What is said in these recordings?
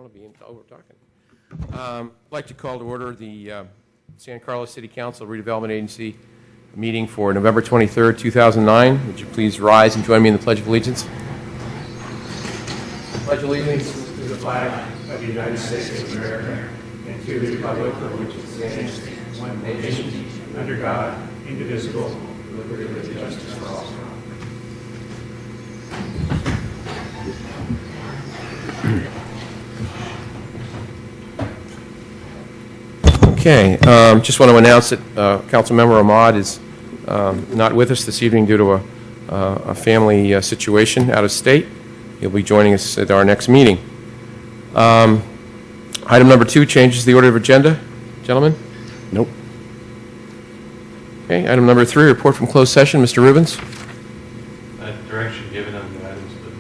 want to be over talking. I'd like to call to order the San Carlos City Council Redevelopment Agency meeting for November 23rd, 2009. Would you please rise and join me in the Pledge of Allegiance? Pledge allegiance to the flag of the United States of America and to the republic for which it stands, one nation, under God, indivisible, with liberty and justice for all. Okay, just want to announce that Councilmember Ahmad is not with us this evening due to a family situation out of state. He'll be joining us at our next meeting. Item number 2 changes the order of agenda. Gentlemen? Nope. Okay, item number 3, report from closed session. Mr. Rubens? Direction given on the items of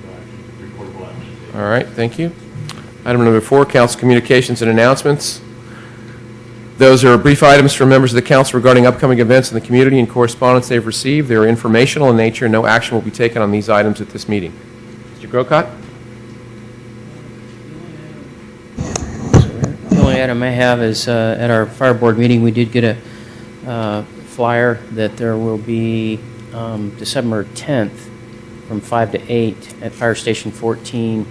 reportable action. All right, thank you. Item number 4, council communications and announcements. Those are brief items from members of the council regarding upcoming events in the community and correspondence they've received. They are informational in nature. No action will be taken on these items at this meeting. Mr. Grocott? The only item I have is at our fire board meeting, we did get a flyer that there will be December 10th from 5 to 8 at Fire Station 14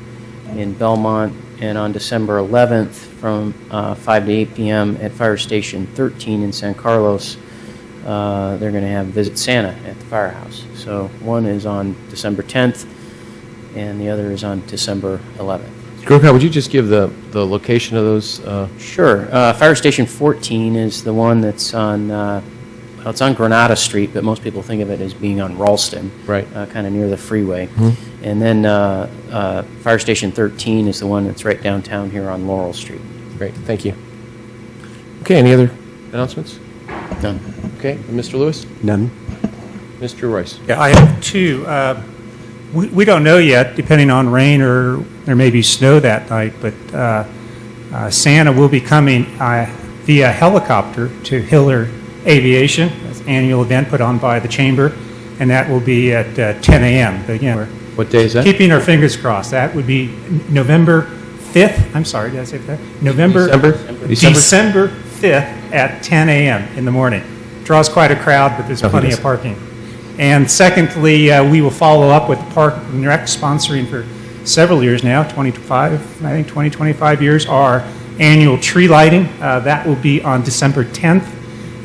in Belmont, and on December 11th from 5 to 8 p.m. at Fire Station 13 in San Carlos. They're going to have Visit Santa at the firehouse. So one is on December 10th, and the other is on December 11th. Grocott, would you just give the location of those? Sure. Fire Station 14 is the one that's on, well, it's on Granada Street, but most people think of it as being on Ralston, Right. Kind of near the freeway. Mm-hmm. And then Fire Station 13 is the one that's right downtown here on Laurel Street. Great, thank you. Okay, any other announcements? None. Okay, Mr. Lewis? None. Mr. Royce? Yeah, I have 2. We don't know yet, depending on rain or there may be snow that night, but Santa will be coming via helicopter to Hiller Aviation. That's an annual event put on by the Chamber, and that will be at 10 a.m. But again, we're What day is that? keeping our fingers crossed. That would be November 5th. I'm sorry, did I say that? December 5th at 10 a.m. in the morning. Draws quite a crowd, but there's plenty of parking. And secondly, we will follow up with Park and Rec sponsoring for several years now, 25 years, our annual tree lighting. That will be on December 10th,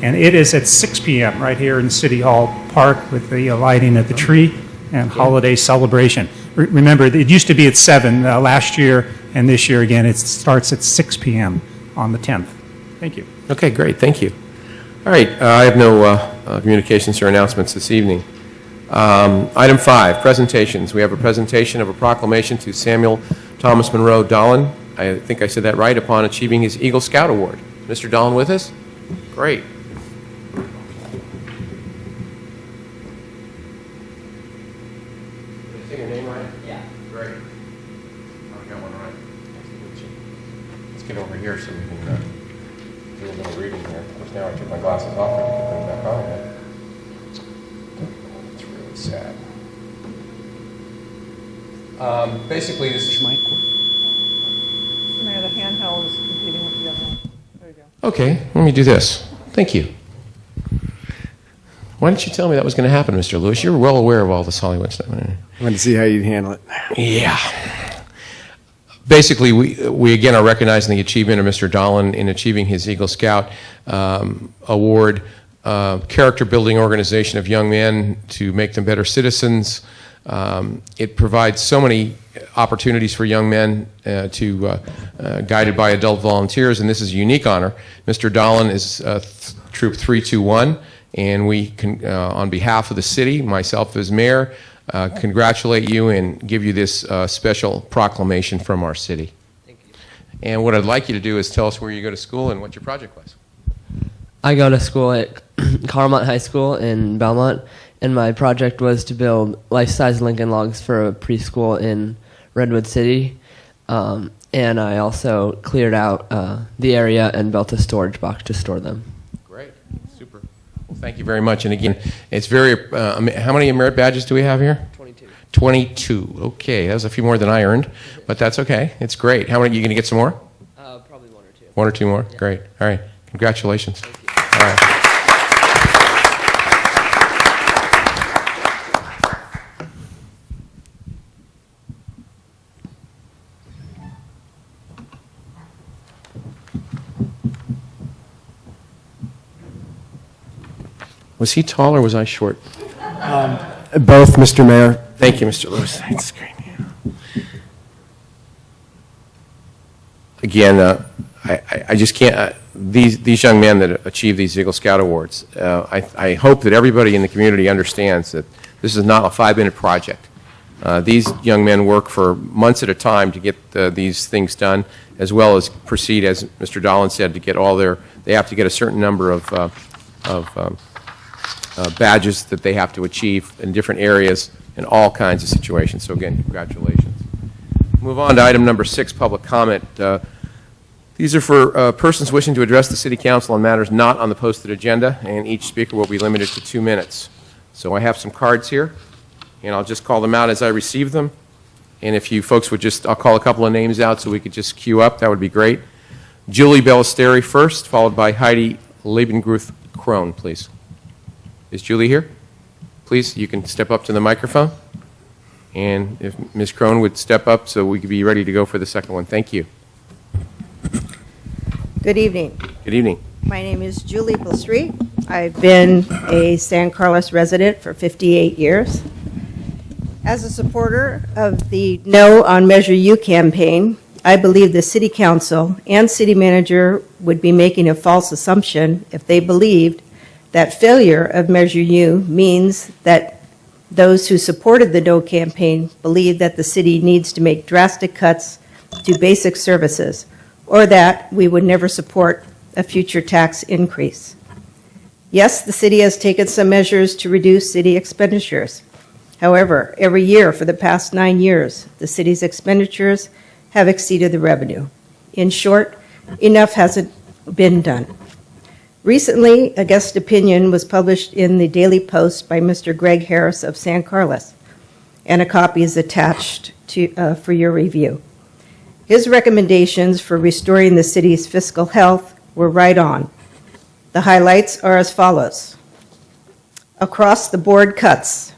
and it is at 6 p.m. right here in City Hall Park with the lighting of the tree and holiday celebration. Remember, it used to be at 7 last year, and this year again, it starts at 6 p.m. on the 10th. Thank you. Okay, great, thank you. All right, I have no communications or announcements this evening. Item 5, presentations. We have a presentation of a proclamation to Samuel Thomas Monroe Dolan. I think I said that right, upon achieving his Eagle Scout Award. Mr. Dolan with us? Great. Did I say your name right? Yeah. Great. I got one right. Let's get over here so we can do a little reading here. Of course, now I took my glasses off and I can put them back on again. It's really sad. Basically, this is Mic work? Mayor, the handheld is competing with the other one. There you go. okay. Let me do this. Thank you. Why didn't you tell me that was going to happen, Mr. Lewis? You're well aware of all this Hollywood stuff. I wanted to see how you'd handle it. Yeah. Basically, we again are recognizing the achievement of Mr. Dolan in achieving his Eagle Scout Award, character building organization of young men to make them better citizens. It provides so many opportunities for young men guided by adult volunteers, and this is a unique honor. Mr. Dolan is Troop 321, and we can, on behalf of the city, myself as mayor, congratulate you and give you this special proclamation from our city. Thank you. And what I'd like you to do is tell us where you go to school and what your project was. I go to school at Carmont High School in Belmont, and my project was to build life-size Lincoln Logs for a preschool in Redwood City. And I also cleared out the area and built a storage box to store them. Great. Super. Well, thank you very much. And again, it's very, how many merit badges do we have here? 22. 22. Okay, that was a few more than I earned, but that's okay. It's great. How many, you going to get some more? Probably one or two. One or two more? Great. All right. Congratulations. All right. Was he tall or was I short? Both, Mr. Mayor. Thank you, Mr. Lewis. That's great. Again, I just can't, these young men that achieve these Eagle Scout Awards, I hope that everybody in the community understands that this is not a 5-minute project. These young men work for months at a time to get these things done, as well as proceed, as Mr. Dolan said, to get all they have to get a certain number of badges that they have to achieve in different areas in all kinds of situations. So again, congratulations. Move on to item number 6, public comment. These are for persons wishing to address the City Council on matters not on the posted agenda, and each speaker will be limited to 2 minutes. So I have some cards here, and I'll just call them out as I receive them. And if you folks would just, I'll call a couple of names out so we could just queue up, that would be great. Julie Bellisteri first, followed by Heidi Lebengruth Crone, please. Is Julie here? Please, you can step up to the microphone. And if Ms. Crone would step up so we could be ready to go for the second one. Thank you. Good evening. Good evening. My name is Julie Billstreet. I've been a San Carlos resident for 58 years. As a supporter of the No on Measure U campaign, I believe the City Council and City Manager would be making a false assumption if they believed that failure of Measure U means that those who supported the No campaign believe that the city needs to make drastic cuts to basic services, or that we would never support a future tax increase. Yes, the city has taken some measures to reduce city expenditures. However, every year for the past 9 years, the city's expenditures have exceeded the revenue. In short, enough hasn't been done. Recently, a guest opinion was published in the Daily Post by Mr. Greg Harris of San Carlos, and a copy is attached for your review. His recommendations for restoring the city's fiscal health were right on. The highlights are as follows. Across-the-board cuts.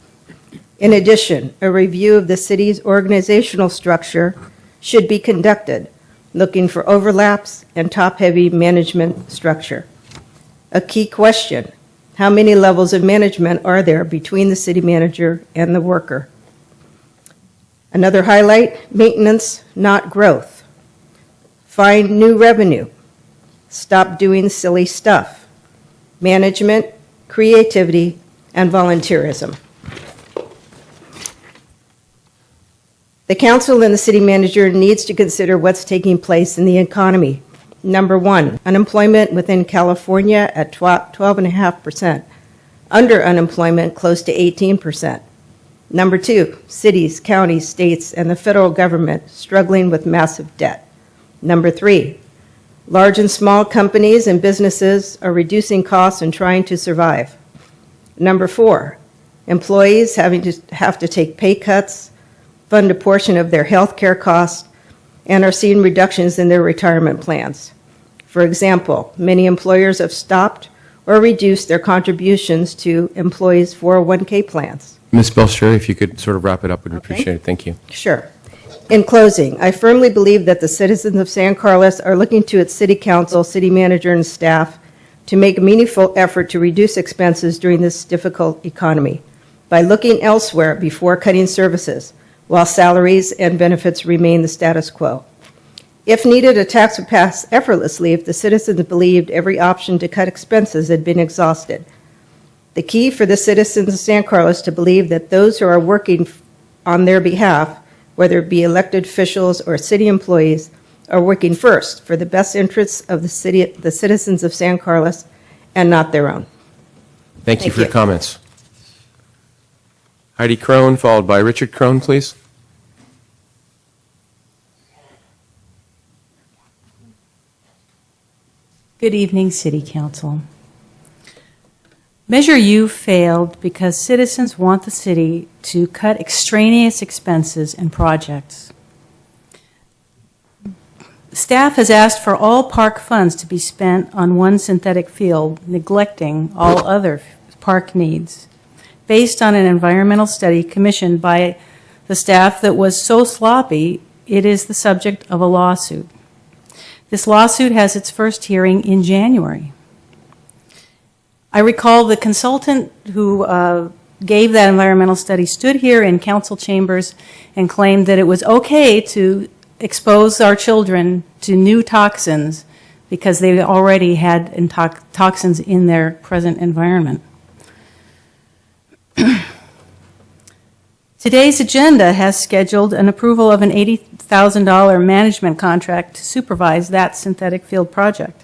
In addition, a review of the city's organizational structure should be conducted, looking for overlaps and top-heavy management structure. A key question, how many levels of management are there between the city manager and the worker? Another highlight, maintenance, not growth. Find new revenue. Stop doing silly stuff. Management, creativity, and volunteerism. The council and the city manager needs to consider what's taking place in the economy. Number 1, unemployment within California at 12.5%. Underemployment close to 18%. Number 2, cities, counties, states, and the federal government struggling with massive debt. Number 3, large and small companies and businesses are reducing costs and trying to survive. Number 4, employees have to take pay cuts, fund a portion of their health care costs, and are seeing reductions in their retirement plans. For example, many employers have stopped or reduced their contributions to employees' 401k plans. Ms. Bellsteri, if you could sort of wrap it up, we'd appreciate it. Thank you. Sure. In closing, I firmly believe that the citizens of San Carlos are looking to its city council, city manager, and staff to make a meaningful effort to reduce expenses during this difficult economy by looking elsewhere before cutting services, while salaries and benefits remain the status quo. If needed, a tax would pass effortlessly if the citizens believed every option to cut expenses had been exhausted. The key for the citizens of San Carlos to believe that those who are working on their behalf, whether it be elected officials or city employees, are working first for the best interests of the citizens of San Carlos and not their own. Thank you for your comments. Heidi Crone, followed by Richard Crone, please. Good evening, City Council. Measure U failed because citizens want the city to cut extraneous expenses and projects. Staff has asked for all park funds to be spent on one synthetic field, neglecting all other park needs, based on an environmental study commissioned by the staff that was so sloppy it is the subject of a lawsuit. This lawsuit has its first hearing in January. I recall the consultant who gave that environmental study stood here in council chambers and claimed that it was okay to expose our children to new toxins because they already had toxins in their present environment. Today's agenda has scheduled an approval of an $80,000 management contract to supervise that synthetic field project.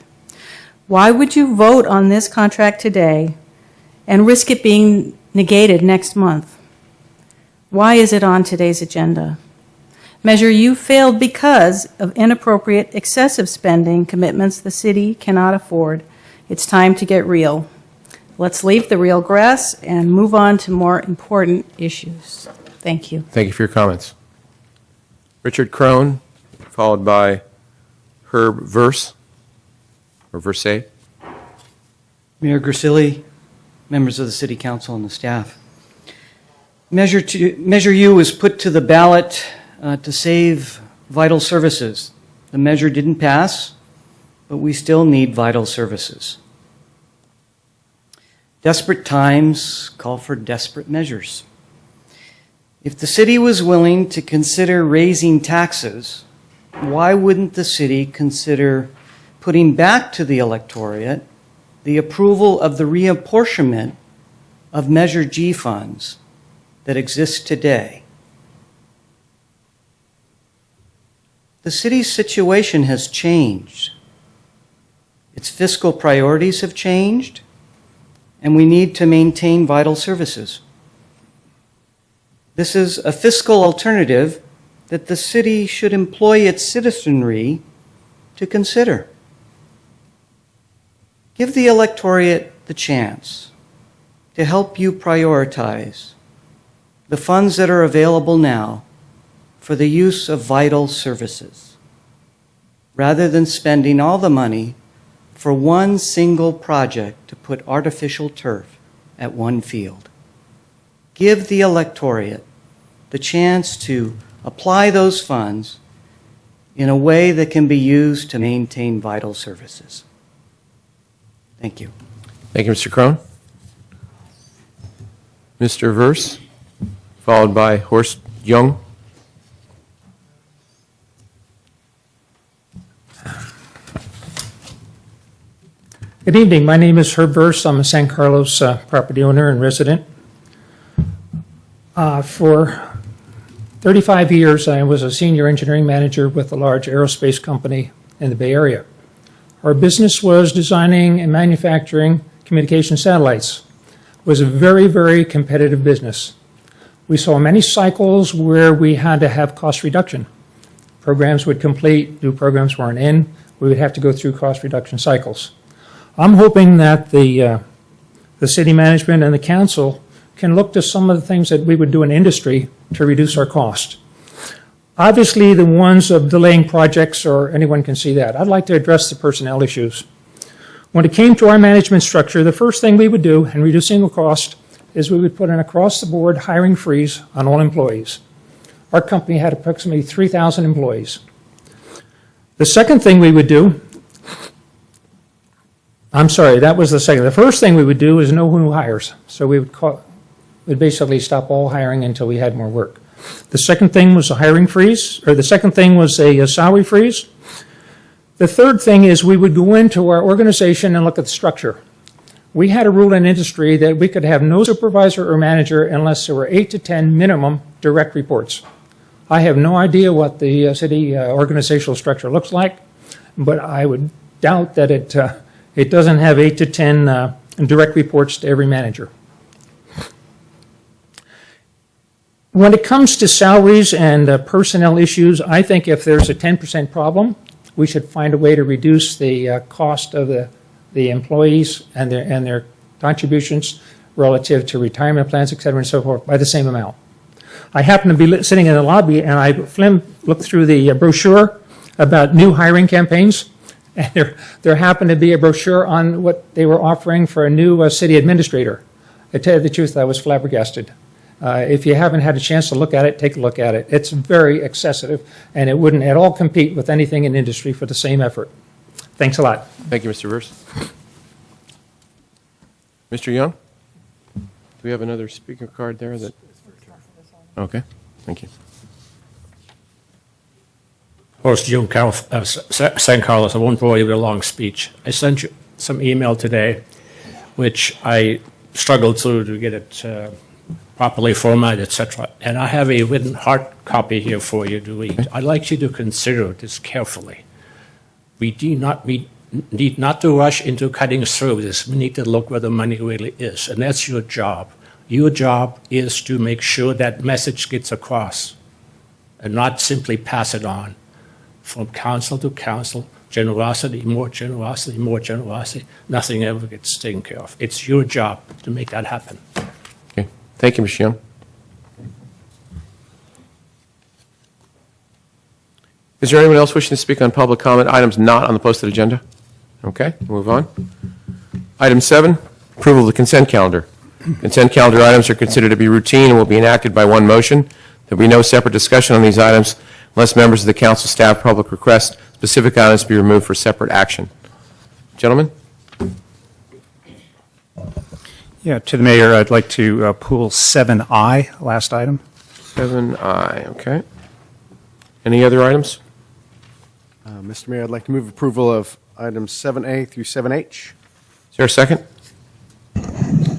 Why would you vote on this contract today and risk it being negated next month? Why is it on today's agenda? Measure U failed because of inappropriate, excessive spending commitments the city cannot afford. It's time to get real. Let's leave the real grass and move on to more important issues. Thank you. Thank you for your comments. Richard Crone, followed by Herb Verse, or Verse. Mayor Grisilli, members of the City Council and the staff. Measure U was put to the ballot to save vital services. The measure didn't pass, but we still need vital services. Desperate times call for desperate measures. If the city was willing to consider raising taxes, why wouldn't the city consider putting back to the electorate the approval of the reapportionment of Measure G funds that exist today? The city's situation has changed. Its fiscal priorities have changed, and we need to maintain vital services. This is a fiscal alternative that the city should employ its citizenry to consider. Give the electorate the chance to help you prioritize the funds that are available now for the use of vital services, rather than spending all the money for one single project to put artificial turf at one field. Give the electorate the chance to apply those funds in a way that can be used to maintain vital services. Thank you. Thank you, Mr. Crone. Mr. Verse, followed by Horst Young. Good evening. My name is Herb Verse. I'm a San Carlos property owner and resident. For 35 years, I was a senior engineering manager with a large aerospace company in the Bay Area. Our business was designing and manufacturing communication satellites. It was a very, very competitive business. We saw many cycles where we had to have cost reduction. Programs would complete, new programs weren't in. We would have to go through cost reduction cycles. I'm hoping that the city management and the council can look to some of the things that we would do in industry to reduce our cost. Obviously, the ones of delaying projects, or anyone can see that. I'd like to address the personnel issues. When it came to our management structure, the first thing we would do in reducing the cost is we would put an across-the-board hiring freeze on all employees. Our company had approximately 3,000 employees. The second thing we would do, I'm sorry, that was the second. The first thing we would do is know who hires. So we'd basically stop all hiring until we had more work. The second thing was a hiring freeze, or the second thing was a salary freeze. The third thing is we would go into our organization and look at the structure. We had a rule in industry that we could have no supervisor or manager unless there were 8 to 10 minimum direct reports. I have no idea what the city organizational structure looks like, but I would doubt that it doesn't have 8 to 10 direct reports to every manager. When it comes to salaries and personnel issues, I think if there's a 10% problem, we should find a way to reduce the cost of the employees and their contributions relative to retirement plans, et cetera, and so forth, by the same amount. I happened to be sitting in the lobby, and I looked through the brochure about new hiring campaigns, and there happened to be a brochure on what they were offering for a new city administrator. To tell you the truth, I was flabbergasted. If you haven't had a chance to look at it, take a look at it. It's very excessive, and it wouldn't at all compete with anything in industry for the same effort. Thanks a lot. Thank you, Mr. Verse. Mr. Young? Do we have another speaker card there that? Okay, thank you. Horst June, San Carlos. I won't bore you with a long speech. I sent you some email today, which I struggled through to get it properly formatted, etc. And I have a written hard copy here for you to read. I'd like you to consider this carefully. We need not to rush into cutting through this. We need to look where the money really is, and that's your job. Your job is to make sure that message gets across and not simply pass it on from council to council, generosity, more generosity, more generosity. Nothing ever gets taken care of. It's your job to make that happen. Okay, thank you, Mr. Young. Is there anyone else wishing to speak on public comment items not on the posted agenda? Okay, move on. Item 7, approval of the consent calendar. Consent calendar items are considered to be routine and will be enacted by one motion. There will be no separate discussion on these items unless members of the council, staff, public request specific items be removed for separate action. Gentlemen? Yeah, to the mayor, I'd like to pull 7I, last item. 7I, okay. Any other items? Mr. Mayor, I'd like to move approval of items 7A through 7H. Is there a second?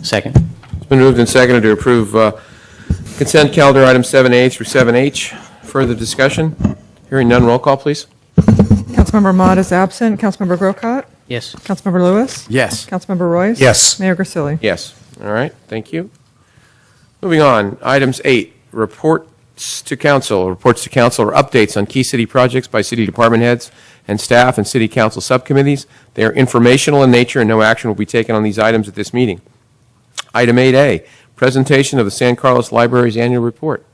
Second. It's been moved and seconded to approve consent calendar items 7A through 7H. Further discussion? Hearing none, roll call, please. Councilmember Mott is absent. Councilmember Grocott? Yes. Councilmember Lewis? Yes. Councilmember Royce? Yes. Mayor Grisilli? Yes. All right, thank you. Moving on, items 8, reports to council. Reports to council are updates on key city projects by city department heads and staff and city council subcommittees. They are informational in nature and no action will be taken on these items at this meeting. Item 8A, presentation of the San Carlos Library's annual report.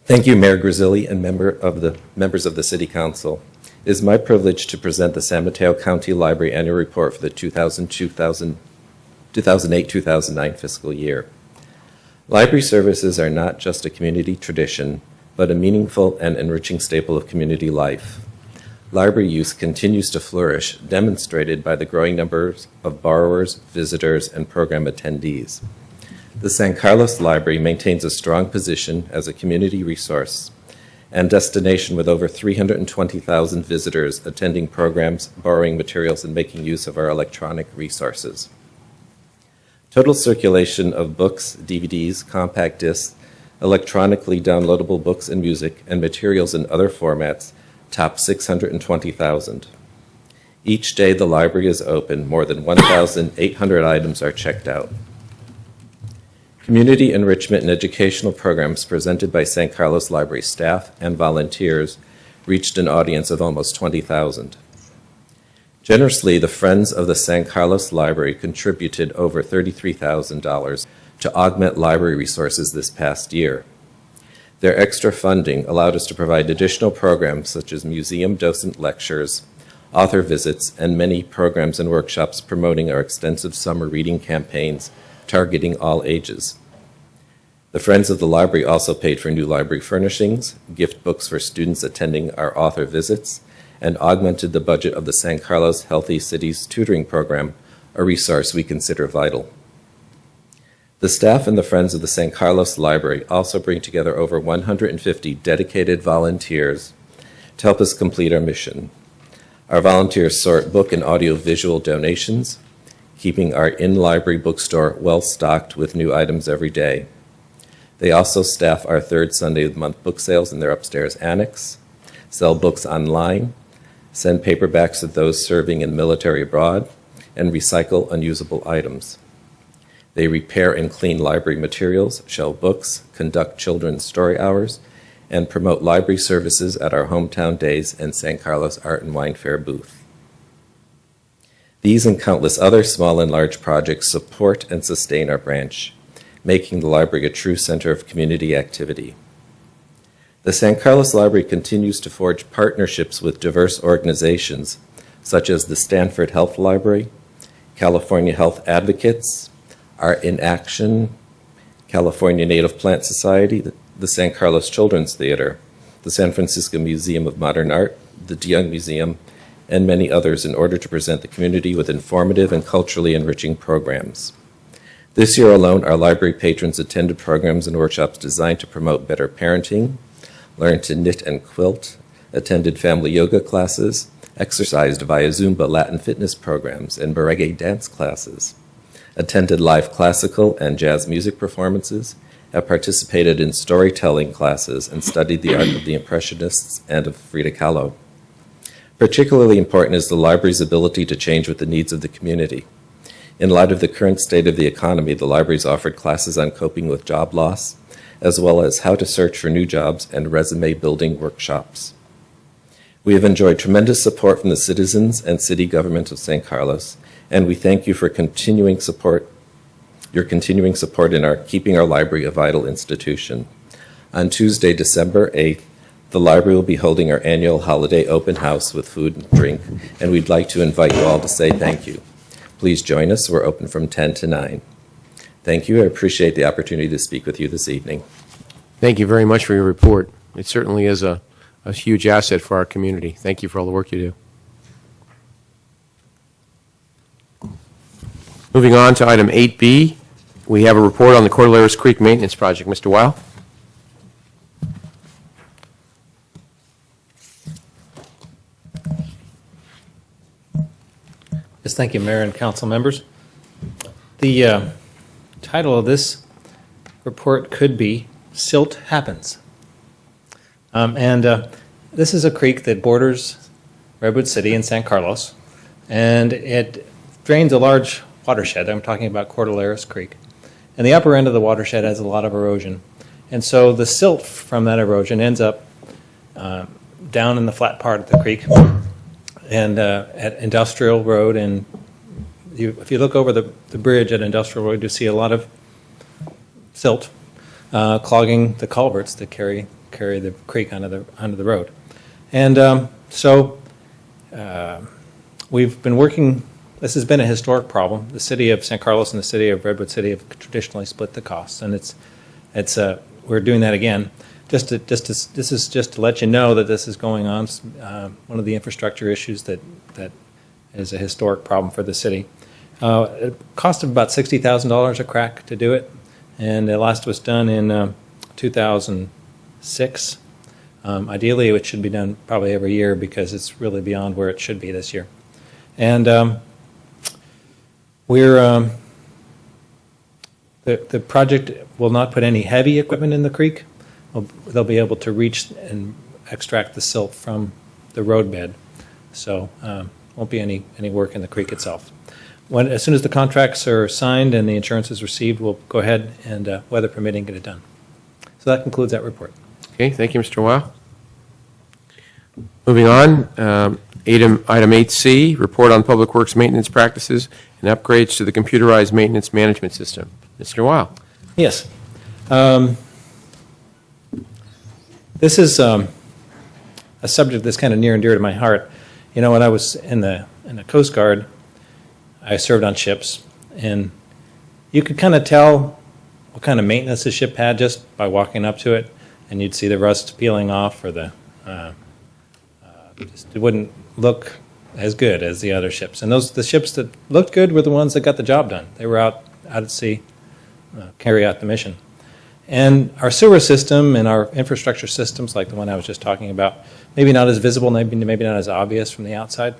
Thank you, Mayor Grisilli and members of the City Council. It is my privilege to present the San Mateo County Library Annual Report for the 2008-2009 fiscal year. Library services are not just a community tradition, but a meaningful and enriching staple of community life. Library use continues to flourish, demonstrated by the growing numbers of borrowers, visitors, and program attendees. The San Carlos Library maintains a strong position as a community resource and destination with over 320,000 visitors attending programs, borrowing materials, and making use of our electronic resources. Total circulation of books, DVDs, compact discs, electronically downloadable books and music, and materials in other formats top 620,000. Each day the library is open, more than 1,800 items are checked out. Community enrichment and educational programs presented by San Carlos Library staff and volunteers reached an audience of almost 20,000. Generously, the Friends of the San Carlos Library contributed over $33,000 to augment library resources this past year. Their extra funding allowed us to provide additional programs such as museum docent lectures, author visits, and many programs and workshops promoting our extensive summer reading campaigns targeting all ages. The Friends of the Library also paid for new library furnishings, gift books for students attending our author visits, and augmented the budget of the San Carlos Healthy Cities Tutoring Program, a resource we consider vital. The staff and the Friends of the San Carlos Library also bring together over 150 dedicated volunteers to help us complete our mission. Our volunteers sort book and audio-visual donations, keeping our in-library bookstore well-stocked with new items every day. They also staff our third Sunday of the month book sales in their upstairs annex, sell books online, send paperbacks to those serving in military abroad, and recycle unusable items. They repair and clean library materials, shelve books, conduct children's story hours, and promote library services at our Hometown Days and San Carlos Art and Wine Fair booth. These and countless other small and large projects support and sustain our branch, making the library a true center of community activity. The San Carlos Library continues to forge partnerships with diverse organizations such as the Stanford Health Library, California Health Advocates, Art in Action, California Native Plant Society, the San Carlos Children's Theater, the San Francisco Museum of Modern Art, the DeYoung Museum, and many others in order to present the community with informative and culturally enriching programs. This year alone, our library patrons attended programs and workshops designed to promote better parenting, learned to knit and quilt, attended family yoga classes, exercised via Zumba Latin fitness programs and merengue dance classes, attended live classical and jazz music performances, have participated in storytelling classes, and studied the art of the Impressionists and of Frida Kahlo. Particularly important is the library's ability to change with the needs of the community. In light of the current state of the economy, the library's offered classes on coping with job loss, as well as how to search for new jobs and resume building workshops. We have enjoyed tremendous support from the citizens and city government of San Carlos, and we thank you for your continuing support in keeping our library a vital institution. On Tuesday, December 8th, the library will be holding our annual holiday open house with food and drink, and we'd like to invite you all to say thank you. Please join us. We're open from 10 to 9. Thank you. I appreciate the opportunity to speak with you this evening. Thank you very much for your report. It certainly is a huge asset for our community. Thank you for all the work you do. Moving on to item 8B, we have a report on the Cordilleras Creek Maintenance Project. Mr. Weil? Yes, thank you, Mayor and council members. The title of this report could be Silt Happens. This is a creek that borders Redwood City and San Carlos, and it drains a large watershed. I'm talking about Cordilleras Creek. And the upper end of the watershed has a lot of erosion. And so the silt from that erosion ends up down in the flat part of the creek and at Industrial Road. And if you look over the bridge at Industrial Road, you see a lot of silt clogging the culverts that carry the creek onto the road. And so we've been working. This has been a historic problem. The city of San Carlos and the city of Redwood City have traditionally split the costs, and we're doing that again. This is just to let you know that this is going on. One of the infrastructure issues that is a historic problem for the city. It cost about $60,000 a crack to do it, and the last was done in 2006. Ideally, it should be done probably every year because it's really beyond where it should be this year. And the project will not put any heavy equipment in the creek. They'll be able to reach and extract the silt from the roadbed, so won't be any work in the creek itself. As soon as the contracts are signed and the insurance is received, we'll go ahead and, weather permitting, get it done. So that concludes that report. Okay, thank you, Mr. Weil. Moving on, item 8C, report on Public Works maintenance practices and upgrades to the computerized maintenance management system. Mr. Weil. Yes. This is a subject that's kind of near and dear to my heart. You know, when I was in the Coast Guard, I served on ships, and you could kind of tell what kind of maintenance the ship had just by walking up to it, and you'd see the rust peeling off, or it wouldn't look as good as the other ships. And the ships that looked good were the ones that got the job done. They were out at sea carry out the mission. And our sewer system and our infrastructure systems, like the one I was just talking about, maybe not as visible, maybe not as obvious from the outside,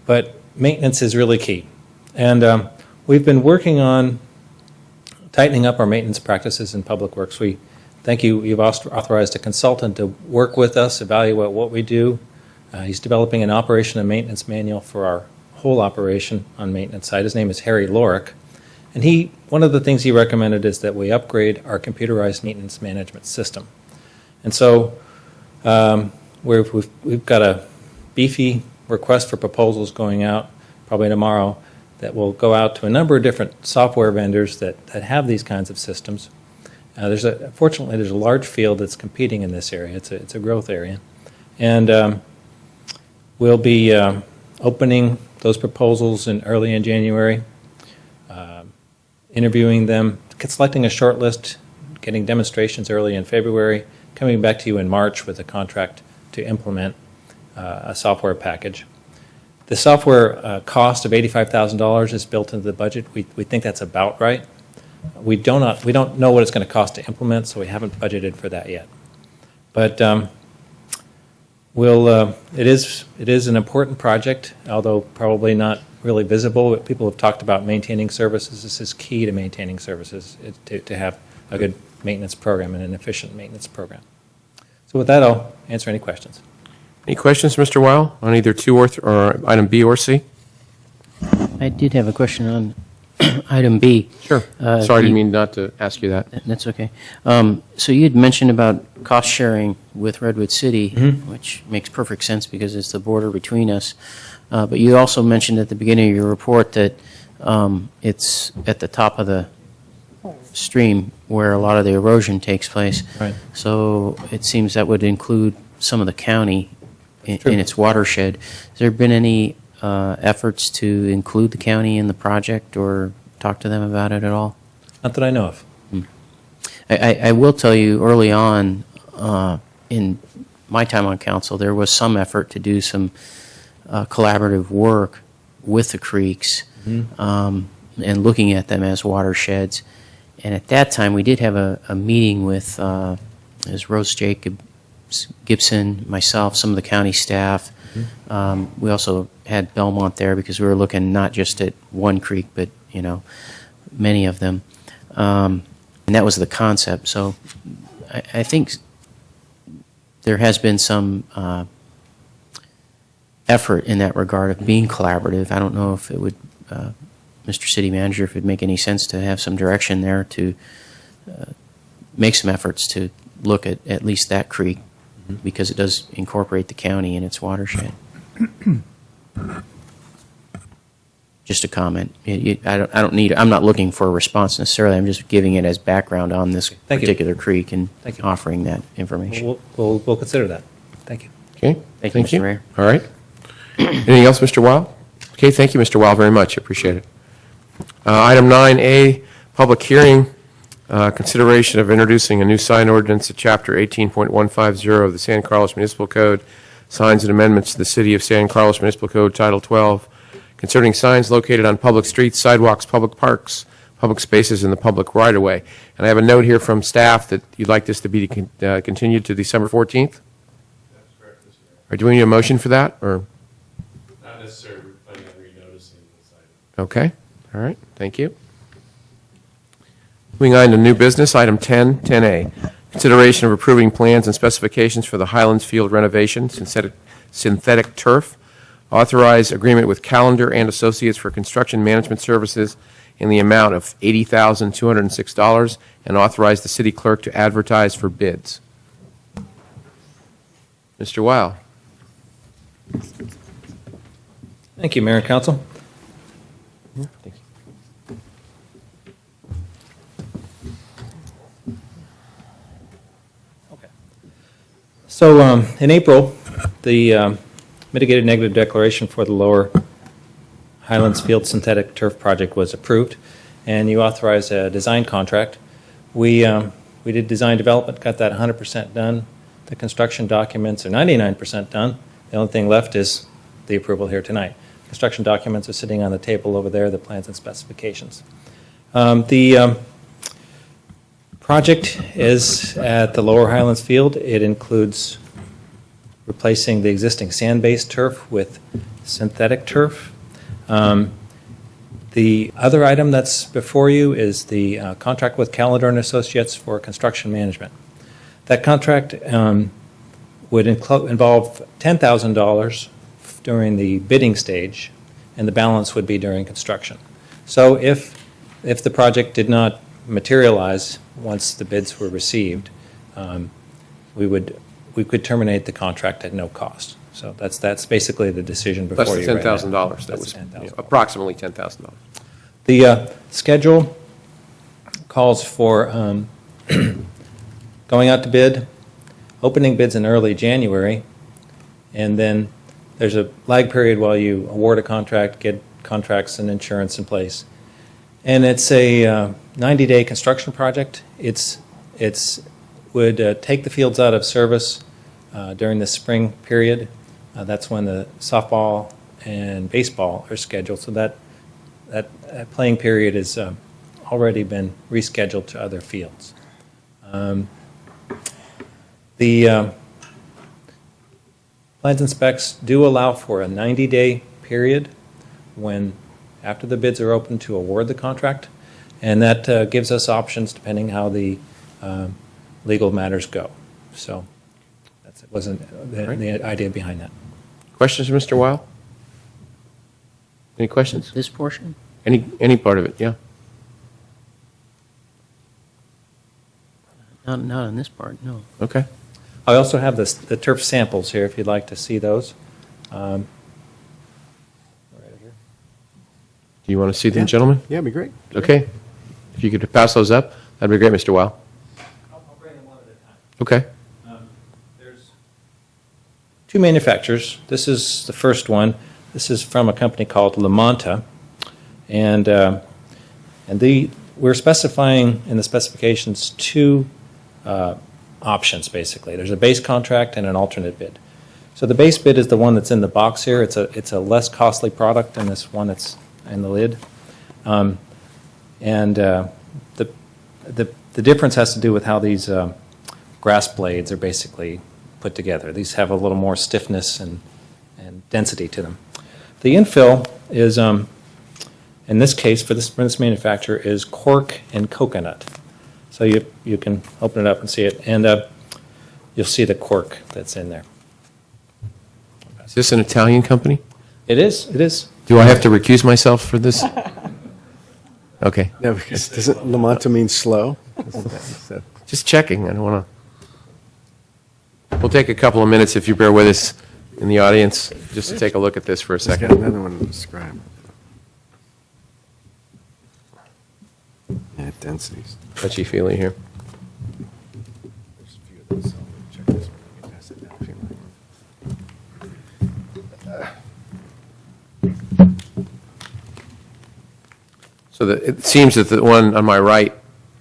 but maintenance is really key. And we've been working on tightening up our maintenance practices in Public Works. You've authorized a consultant to work with us, evaluate what we do. He's developing an operation and maintenance manual for our whole operation on maintenance side. His name is Harry Lorick. And one of the things he recommended is that we upgrade our computerized maintenance management system. And so we've got a beefy request for proposals going out probably tomorrow that will go out to a number of different software vendors that have these kinds of systems. Fortunately, there's a large field that's competing in this area. It's a growth area. And we'll be opening those proposals early in January, interviewing them, selecting a short list, getting demonstrations early in February, coming back to you in March with a contract to implement a software package. The software cost of $85,000 is built into the budget. We think that's about right. We don't know what it's going to cost to implement, so we haven't budgeted for that yet. But it is an important project, although probably not really visible. People have talked about maintaining services. This is key to maintaining services, to have a good maintenance program and an efficient maintenance program. So with that, I'll answer any questions. Any questions, Mr. Weil, on either 2 or item B or C? I did have a question on item B. Sure. Sorry, I didn't mean not to ask you that. That's okay. So you had mentioned about cost sharing with Redwood City, which makes perfect sense because it's the border between us. But you also mentioned at the beginning of your report that it's at the top of the stream where a lot of the erosion takes place. Right. So it seems that would include some of the county in its watershed. Has there been any efforts to include the county in the project or talk to them about it at all? Not that I know of. I will tell you early on in my time on council, there was some effort to do some collaborative work with the creeks and looking at them as watersheds. And at that time, we did have a meeting with Rose Gibson, myself, some of the county staff. We also had Belmont there because we were looking not just at one creek, but many of them. And that was the concept. So I think there has been some effort in that regard of being collaborative. I don't know if it would, Mr. City Manager, if it would make any sense to have some direction there to make some efforts to look at least that creek because it does incorporate the county in its watershed. Just a comment. I'm not looking for a response necessarily. I'm just giving it as background on this particular creek and offering that information. We'll consider that. Thank you. Okay. Thank you, Mr. Mayor. All right. Anything else, Mr. Weil? Okay, thank you, Mr. Weil, very much. I appreciate it. Item 9A, public hearing, consideration of introducing a new sign ordinance at Chapter 18.150 of the San Carlos Municipal Code, signs and amendments to the City of San Carlos Municipal Code, Title 12, concerning signs located on public streets, sidewalks, public parks, public spaces, and the public right-of-way. And I have a note here from staff that you'd like this to be continued to December 14th? That's correct, Mr. Mayor. Are doing a motion for that, or? Not necessarily, we're planning on renoticing this item. Okay, all right, thank you. Moving on to new business, item 10A, consideration of approving plans and specifications for the Highlands Field renovation, synthetic turf, authorize agreement with Calendar and Associates for construction management services in the amount of $80,206, and authorize the city clerk to advertise for bids. Mr. Weil. Thank you, Mayor and Council. Thank you. So in April, the mitigated negative declaration for the Lower Highlands Field synthetic turf project was approved, and you authorized a design contract. We did design development, got that 100% done. The construction documents are 99% done. The only thing left is the approval here tonight. Construction documents are sitting on the table over there, the plans and specifications. The project is at the Lower Highlands Field. It includes replacing the existing sand-based turf with synthetic turf. The other item that's before you is the contract with Calendar and Associates for construction management. That contract would involve $10,000 during the bidding stage, and the balance would be during construction. So if the project did not materialize once the bids were received, we could terminate the contract at no cost. So that's basically the decision before That's you. the right now. $10,000. That That's was the $10,000. approximately $10,000. The schedule calls for going out to bid, opening bids in early January, and then there's a lag period while you award a contract, get contracts and insurance in place. And it's a 90-day construction project. It would take the fields out of service during the spring period. That's when the softball and baseball are scheduled. So that playing period has already been rescheduled to other fields. The plans and specs do allow for a 90-day period after the bids are open to award the contract, and that gives us options depending how the legal matters go. So that wasn't the idea behind that. Questions, Mr. Weil? Any questions? This portion? Any part of it, yeah. Not on this part, no. Okay. I also have the turf samples here if you'd like to see those. Do you want to see them, gentlemen? Yeah, it'd be great. Okay. If you could pass those up, that'd be great, Mr. Weil. I'll bring them one at a time. Okay. There's two manufacturers. This is the first one. This is from a company called Lamonta, and we're specifying in the specifications two options basically. There's a base contract and an alternate bid. So the base bid is the one that's in the box here. It's a less costly product than this one that's in the lid, the difference has to do with how these grass blades are basically put together. These have a little more stiffness and density to them. The infill is, in this case, for this manufacturer, is cork and coconut. So you can open it up and see it, and you'll see the cork that's in there. Is this an Italian company? It is. It is. Do I have to recuse myself for this? Okay. No, because doesn't Lamonta mean slow? So- Just checking. I don't want to. We'll take a couple of minutes if you bear with us in the audience, just to take a look at this for a He's got second. another one to describe. Yeah, densities. Touchy feely here. There's a few of those. I'll check this one. You can pass it down if you like. So it seems that the one on my right,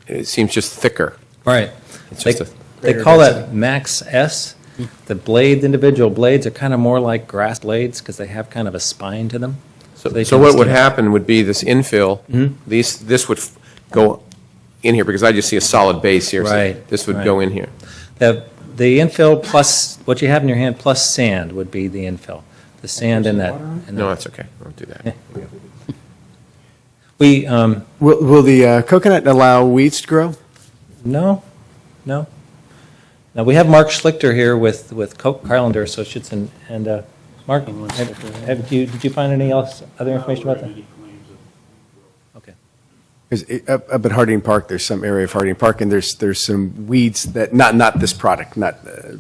it seems just thicker. Right. It's They, just a they call that Max S. The individual blades are kind of more like grass blades because they have kind of a spine to them. they So can what would stand- happen would be this infill, this would go in here, because I just see a solid base here. so Right, This would right. go in here. The infill plus what you have in your hand plus sand would be the infill. The sand in that. No, that's okay. Don't do that. We Will the coconut allow weeds to grow? no. Now we have Mark Schlichter here with Carlander Associates and Mark, did you find any other information about that? Okay. Because up at Harding Park, there's some area of Harding Park, and there's some weeds that, not this product,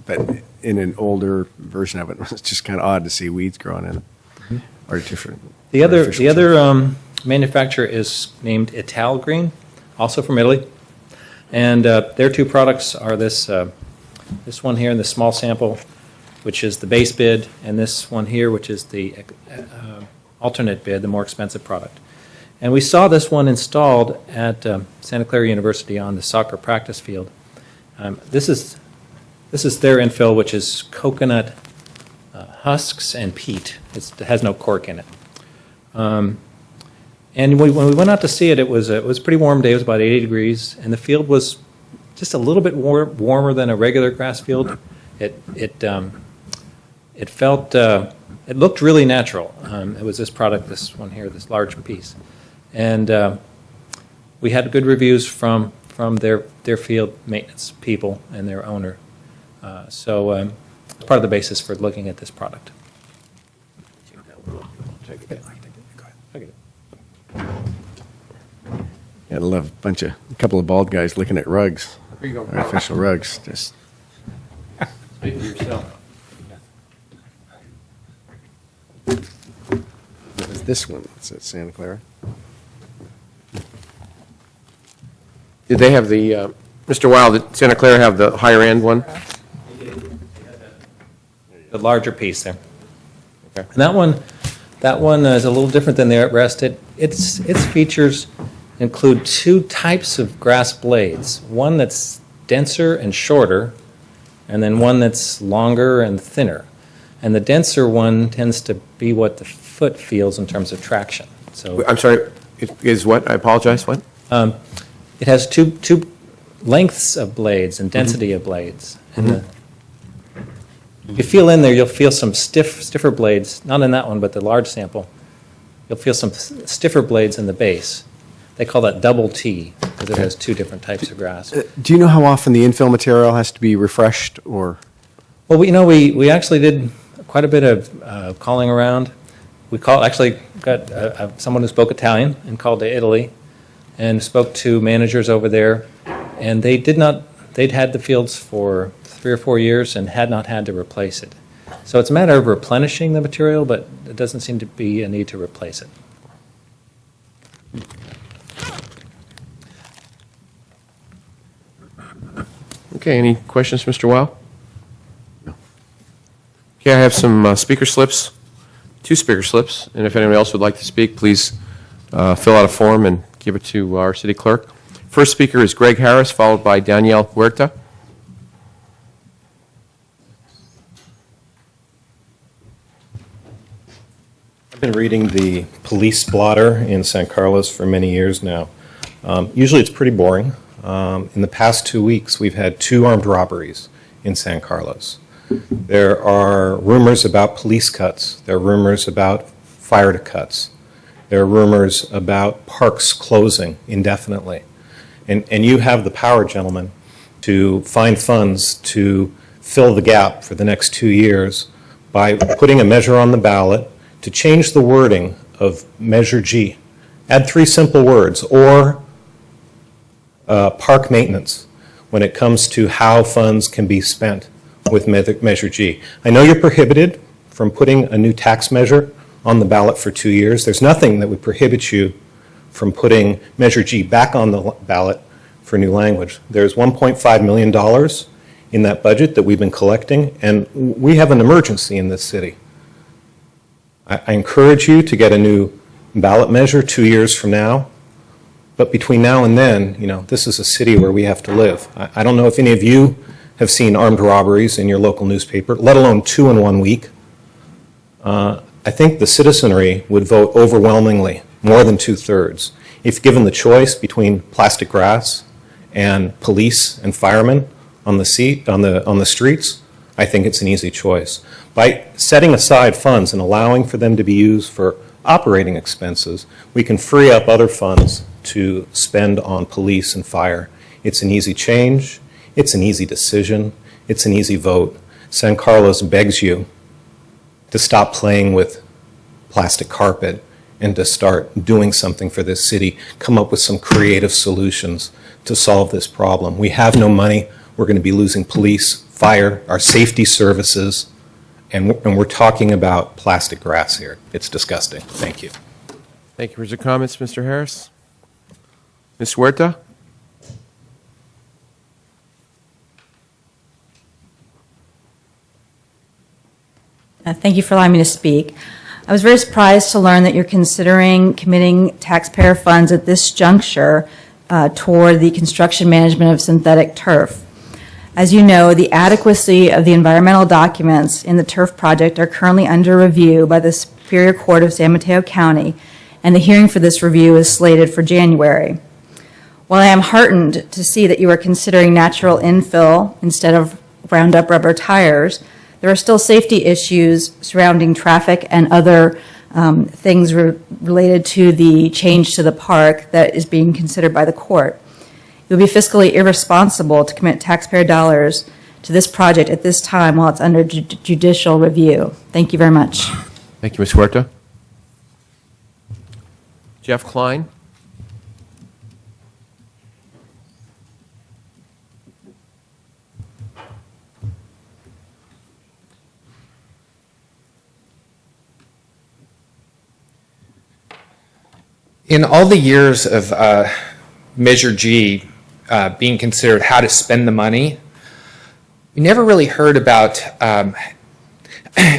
but in an older version of it. It's just kind of odd to see weeds growing in it. Artificial. The other manufacturer is named Italgreen, also from Italy, and their two products are this one here in the small sample, which is the base bid, and this one here, which is the alternate bid, the more expensive product. And we saw this one installed at Santa Clara University on the soccer practice field. This is their infill, which is coconut husks and peat. It has no cork in it. And when we went out to see it, it was a pretty warm day. It was about 80 degrees, and the field was just a little bit warmer than a regular grass field. It felt, it looked really natural. It was this product, this one here, this large piece. And we had good reviews from their field maintenance people and their owner. So it's part of the basis for looking at this product. Yeah, I love a couple of bald guys looking at rugs. Here you go. Artificial rugs. Just Speak for yourself. what was this one? It's at Santa Clara. Did they have the, Mr. Weil, did Santa Clara have the higher end one? The larger piece there. Okay. And that one is a little different than the rest. Its features include two types of grass blades. One that's denser and shorter, and then one that's longer and thinner. And the denser one tends to be what the foot feels in terms of traction. So I'm sorry, it is what? I apologize, what? it has two lengths of blades and density of blades. And if you feel in there, you'll feel some stiffer blades, not in that one, but the large sample. You'll feel some stiffer blades in the base. They call that double T because it has two different types of grass. Do you know how often the infill material has to be refreshed or? Well, we actually did quite a bit of calling around. We actually got someone who spoke Italian and called to Italy and spoke to managers over there, and they'd had the fields for 3 or 4 years and had not had to replace it. So it's a matter of replenishing the material, but it doesn't seem to be a need to replace it. Okay, any questions, Mr. Weil? No. Okay, I have some speaker slips, 2 speaker slips, and if anyone else would like to speak, please fill out a form and give it to our city clerk. First speaker is Greg Harris, followed by Danielle Huerta. I've been reading the police blotter in San Carlos for many years now. Usually it's pretty boring. In the past 2 weeks, we've had 2 armed robberies in San Carlos. There are rumors about police cuts. There are rumors about fire cuts. There are rumors about parks closing indefinitely. And you have the power, gentlemen, to find funds to fill the gap for the next 2 years by putting a measure on the ballot to change the wording of Measure G. Add 3 simple words, or park maintenance, when it comes to how funds can be spent with Measure G. I know you're prohibited from putting a new tax measure on the ballot for 2 years. There's nothing that would prohibit you from putting Measure G back on the ballot for new language. There's $1.5 million in that budget that we've been collecting, and we have an emergency in this city. I encourage you to get a new ballot measure 2 years from now. But between now and then, this is a city where we have to live. I don't know if any of you have seen armed robberies in your local newspaper, let alone 2 in 1 week. I think the citizenry would vote overwhelmingly, more than 2/3, if given the choice between plastic grass and police and firemen on the streets. I think it's an easy choice. By setting aside funds and allowing for them to be used for operating expenses, we can free up other funds to spend on police and fire. It's an easy change. It's an easy decision. It's an easy vote. San Carlos begs you to stop playing with plastic carpet and to start doing something for this city. Come up with some creative solutions to solve this problem. We have no money. We're going to be losing police, fire, our safety services, and we're talking about plastic grass here. It's disgusting. Thank you. Thank you for your comments, Mr. Harris. Ms. Huerta? Thank you for allowing me to speak. I was very surprised to learn that you're considering committing taxpayer funds at this juncture toward the construction management of synthetic turf. As you know, the adequacy of the environmental documents in the turf project are currently under review by the Superior Court of San Mateo County, and the hearing for this review is slated for January. While I am heartened to see that you are considering natural infill instead of ground-up rubber tires, there are still safety issues surrounding traffic and other things related to the change to the park that is being considered by the court. It would be fiscally irresponsible to commit taxpayer dollars to this project at this time while it's under judicial review. Thank you very much. Thank you, Ms. Huerta. Jeff Klein? In all the years of Measure G being considered how to spend the money, we never really heard about,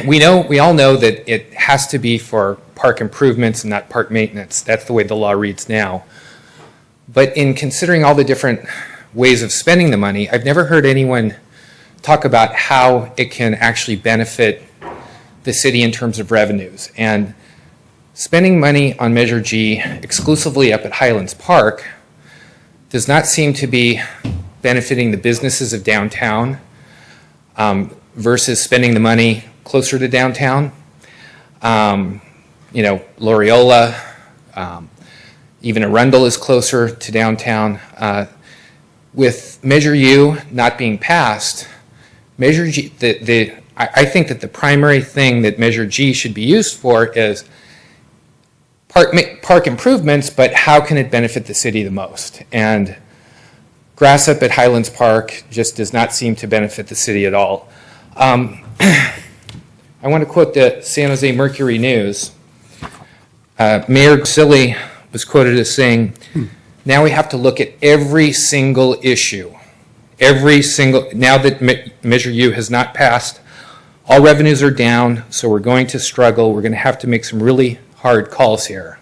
we all know that it has to be for park improvements and not park maintenance. That's the way the law reads now. But in considering all the different ways of spending the money, I've never heard anyone talk about how it can actually benefit the city in terms of revenues. And spending money on Measure G exclusively up at Highlands Park does not seem to be benefiting the businesses of downtown versus spending the money closer to downtown. Loreola, even Arundel is closer to downtown. With Measure U not being passed, Measure G, I think that the primary thing that Measure G should be used for is park improvements, but how can it benefit the city the most? And grass up at Highlands Park just does not seem to benefit the city at all. I want to quote the San Jose Mercury News. Mayor Silly was quoted as saying, now we have to look at every single issue. Now that Measure U has not passed, all revenues are down, so we're going to struggle. We're going to have to make some really hard calls here.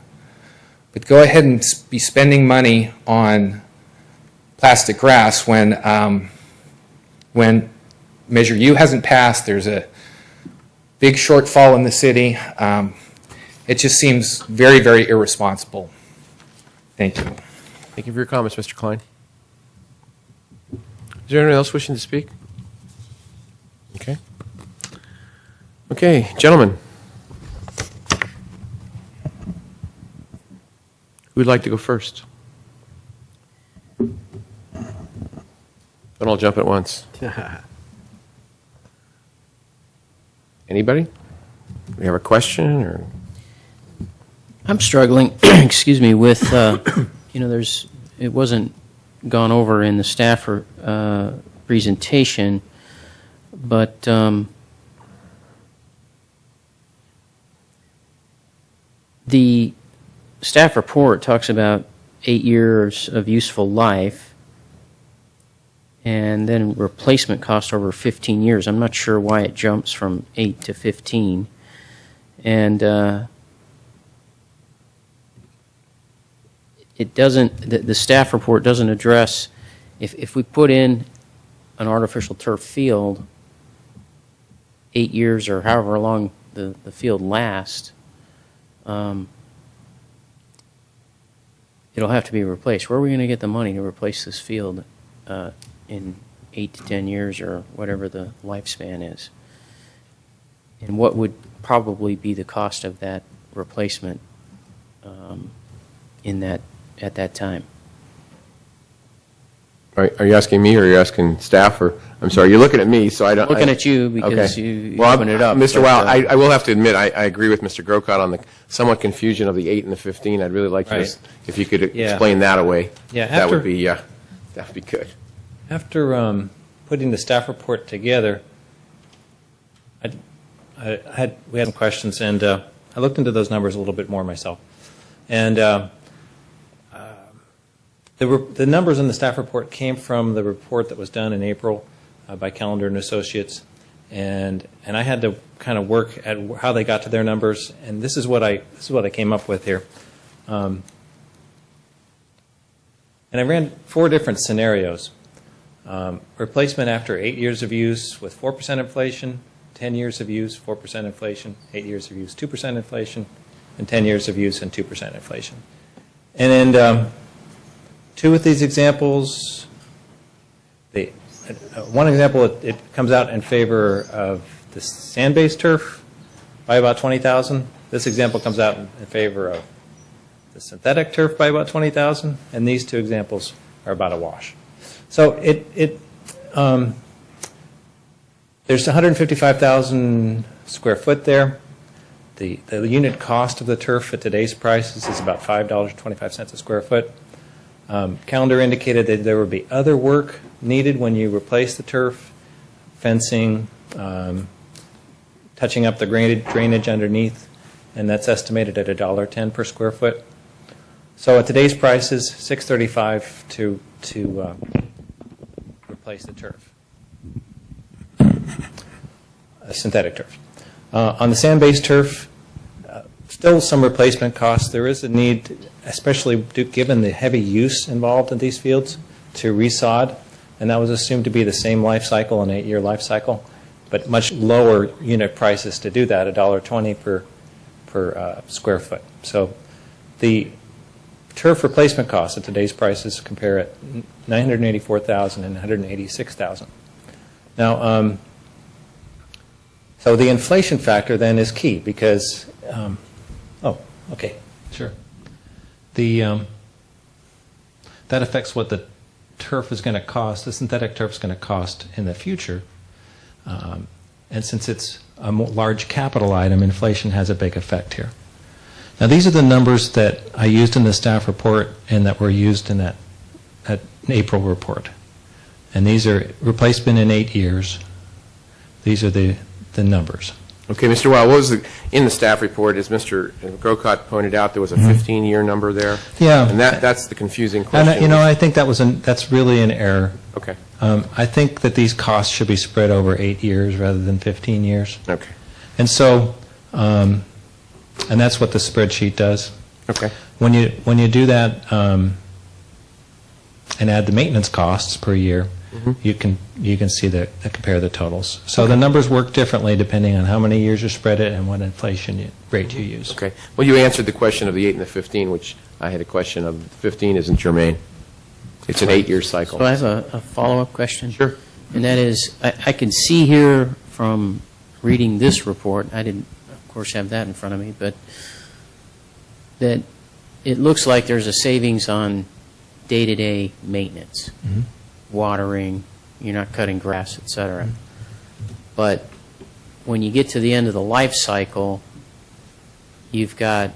But go ahead and be spending money on plastic grass when Measure U hasn't passed. There's a big shortfall in the city. It just seems very, very irresponsible. Thank you. Thank you for your comments, Mr. Klein. Is there anyone else wishing to speak? Okay. Okay, gentlemen. Who would like to go first? Don't all jump at once. Anybody? We have a question or? I'm struggling, excuse me, with, it wasn't gone over in the staff presentation, but the staff report talks about 8 years of useful life and then replacement cost over 15 years. I'm not sure why it jumps from 8 to 15. And it doesn't, the staff report doesn't address, if we put in an artificial turf field, 8 years or however long the field lasts, it'll have to be replaced. Where are we going to get the money to replace this field in 8 to 10 years or whatever the lifespan is? And what would probably be the cost of that replacement at that time? Are you asking me or are you asking staff? Or I'm sorry, you're looking at me, so I don't. Looking at you because you opened it up. Mr. Wow, I will have to admit, I agree with Mr. Grocott on the somewhat confusion of the 8 and the 15. I'd really like to, if you could explain that away. Yeah, that would be good. After putting the staff report together, we had some questions, and I looked into those numbers a little bit more myself. And the numbers in the staff report came from the report that was done in April by Callender and Associates, and I had to kind of work at how they got to their numbers, and this is what I came up with here. And I ran 4 different scenarios. Replacement after 8 years of use with 4% inflation, 10 years of use, 4% inflation, 8 years of use, 2% inflation, and 10 years of use and 2% inflation. And then two of these examples, one example, it comes out in favor of the sand-based turf by about 20,000. This example comes out in favor of the synthetic turf by about 20,000, and these two examples are about a wash. So there's 155,000 square foot there. The unit cost of the turf at today's prices is about $5.25 a square foot. Calendar indicated that there would be other work needed when you replace the turf, fencing, touching up the drainage underneath, and that's estimated at $1.10 per square foot. So at today's prices, $6.35 to replace the turf, a synthetic turf. On the sand-based turf, still some replacement costs. There is a need, especially given the heavy use involved in these fields, to resod, and that was assumed to be the same life cycle, an 8-year life cycle, but much lower unit prices to do that, $1.20 per square foot. So the turf replacement costs at today's prices compare at $984,000 and $186,000. Now, so the inflation factor then is key because, okay, sure. That affects what the turf is going to cost, the synthetic turf is going to cost in the future. And since it's a large capital item, inflation has a big effect here. Now, these are the numbers that I used in the staff report and that were used in that April report. And these are replacement in 8 years. These are the numbers. Okay, Mr. Weil, what was in the staff report, as Mr. Grocott pointed out, there was a 15-year number there? Yeah. And that's the confusing question. And, I think that's really an error. Okay. I think that these costs should be spread over 8 years rather than 15 years. Okay. And so, and that's what the spreadsheet does. Okay. When you do that and add the maintenance costs per year, you can see compare the totals. So the numbers work differently depending on how many years you spread it and what inflation rate you use. Okay. Well, you answered the question of the 8 and the 15, which I had a question of. 15 isn't germane. It's an 8-year cycle. So I have a follow-up question. Sure. And that is, I can see here from reading this report, I didn't, of course, have that in front of me, but that it looks like there's a savings on day-to-day maintenance, watering, you're not cutting grass, et cetera. But when you get to the end of the life cycle, you've got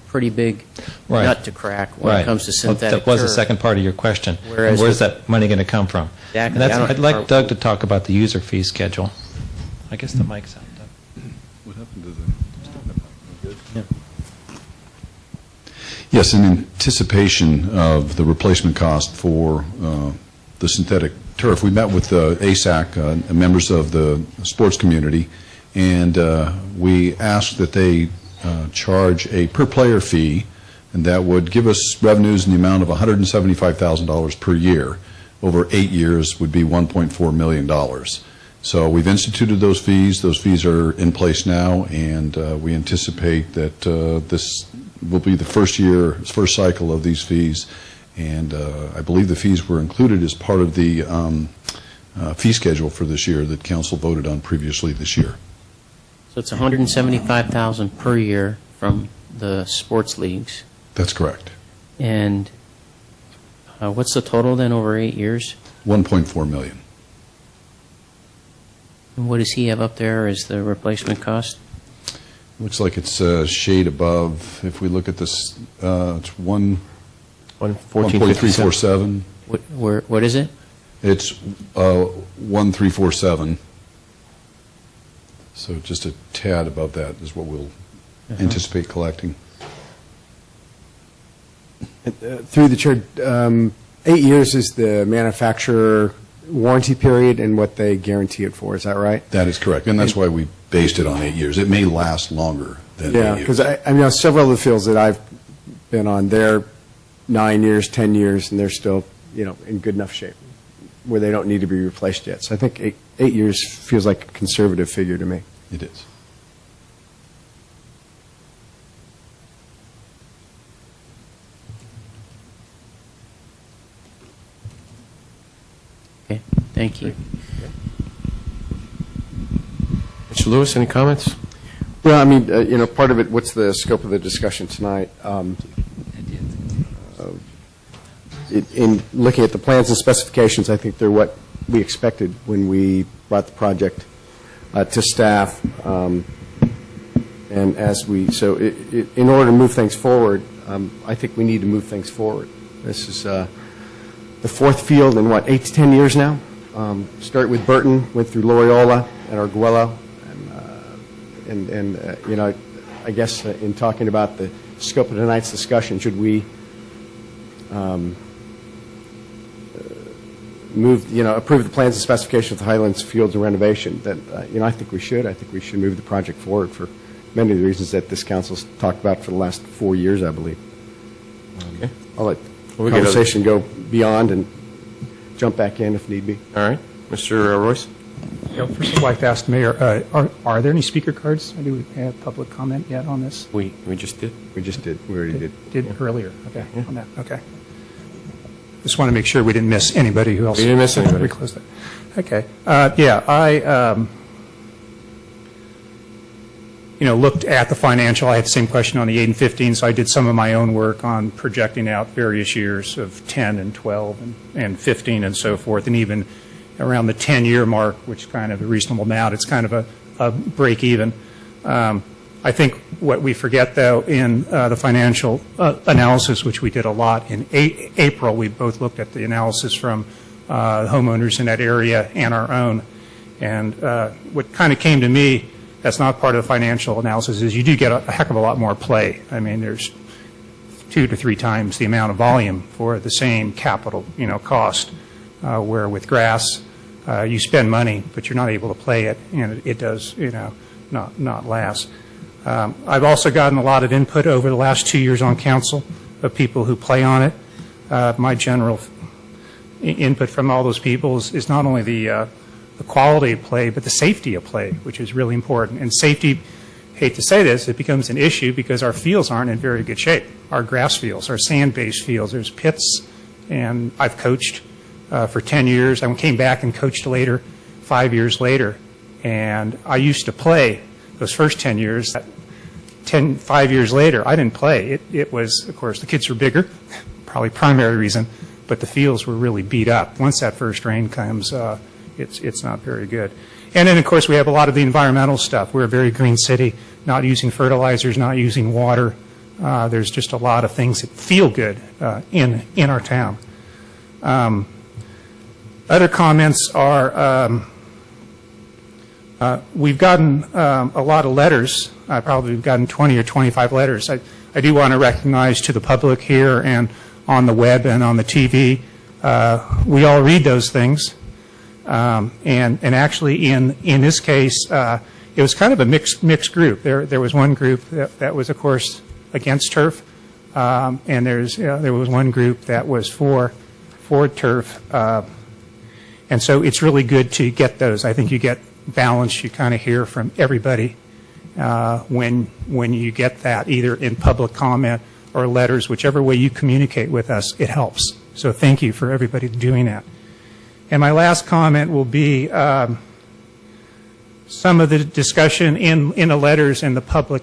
pretty big nut to crack when it comes to synthetic That was the turf. second part of your question. Whereas Where's that money going to come from? Exactly. And I'd like Doug to talk about the user fee schedule. I guess the mic's out, Doug. What happened to the... Yes, in anticipation of the replacement cost for the synthetic turf, we met with ASAC, members of the sports community, and we asked that they charge a per-player fee, and that would give us revenues in the amount of $175,000 per year. Over 8 years would be $1.4 million. So we've instituted those fees. Those fees are in place now, and we anticipate that this will be the first cycle of these fees. And I believe the fees were included as part of the fee schedule for this year that council voted on previously this year. So it's $175,000 per year from the sports leagues. That's correct. And what's the total then over 8 years? $1.4 million. And what does he have up there as the replacement cost? Looks like it's a shade above. If we look at this, it's 1.347. What is it? It's 1.347. So just a tad above that is what we'll anticipate collecting. Through the chair, 8 years is the manufacturer warranty period and what they guarantee it for. Is that right? That is correct, and that's why we based it on 8 years. It may last longer than 8 years. Yeah, because I know several of the fields that I've been on, they're 9 years, 10 years, and they're still, in good enough shape where they don't need to be replaced yet. So I think 8 years feels like a conservative figure to me. It is. Okay, thank you. Mr. Lewis, any comments? Well, I mean, part of it, what's the scope of the discussion tonight? In looking at the plans and specifications, I think they're what we expected when we brought the project to staff. And in order to move things forward, I think we need to move things forward. This is the fourth field in, 8 to 10 years now? Started with Burton, went through Loyola and Arguello. I guess in talking about the scope of tonight's discussion, should we approve the plans and specifications of the Highlands Fields and renovation? That I think we should. I think we should move the project forward for many of the reasons that this council's talked about for the last 4 years, I believe. Okay. I'll let the conversation go beyond and jump back in if need be. All right. Mr. Royce? First of all, I'd like to ask the mayor, are there any speaker cards? Do we have public comment yet on this? We just did. We just did. We already did. Did earlier. Okay. On that. Okay. Just want to make sure we didn't miss anybody who else. We didn't miss anybody. We closed that. Okay. I looked at the financial. I had the same question on the 8 and 15, so I did some of my own work on projecting out various years of 10 and 12 and 15 and so forth, and even around the 10-year mark, which is kind of a reasonable amount. It's kind of a break even. I think what we forget, though, in the financial analysis, which we did a lot in April, we both looked at the analysis from homeowners in that area and our own. And what kind of came to me, that's not part of the financial analysis, is you do get a heck of a lot more play. I mean, there's 2 to 3 times the amount of volume for the same capital, cost, where with grass, you spend money, but you're not able to play it, and it does, not last. I've also gotten a lot of input over the last 2 years on council of people who play on it. My general input from all those people is not only the quality of play, but the safety of play, which is really important. And safety, hate to say this, it becomes an issue because our fields aren't in very good shape. Our grass fields, our sand-based fields, there's pits, and I've coached for 10 years. I came back and coached later, 5 years later, and I used to play those first 10 years. 5 years later, I didn't play. It was, of course, the kids were bigger, probably primary reason, but the fields were really beat up. Once that first rain comes, it's not very good. And then, of course, we have a lot of the environmental stuff. We're a very green city, not using fertilizers, not using water. There's just a lot of things that feel good in our town. Other comments are we've gotten a lot of letters. Probably we've gotten 20 or 25 letters. I do want to recognize to the public here and on the web and on the TV, we all read those things. And actually, in this case, it was kind of a mixed group. There was one group that was, of course, against turf, and there was one group that was for turf. And so it's really good to get those. I think you get balance. You kind of hear from everybody when you get that, either in public comment or letters, whichever way you communicate with us, it helps. So thank you for everybody doing that. And my last comment will be some of the discussion in the letters and the public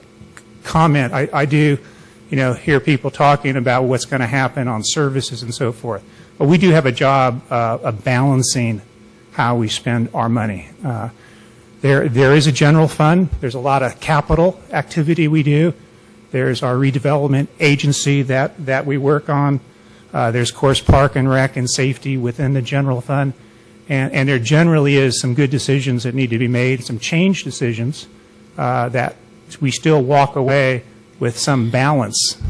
comment. I do, hear people talking about what's going to happen on services and so forth. But we do have a job of balancing how we spend our money. There is a general fund. There's a lot of capital activity we do. There's our redevelopment agency that we work on. There's, of course, park and rec and safety within the general fund. And there generally is some good decisions that need to be made, some change decisions that we still walk away with some balance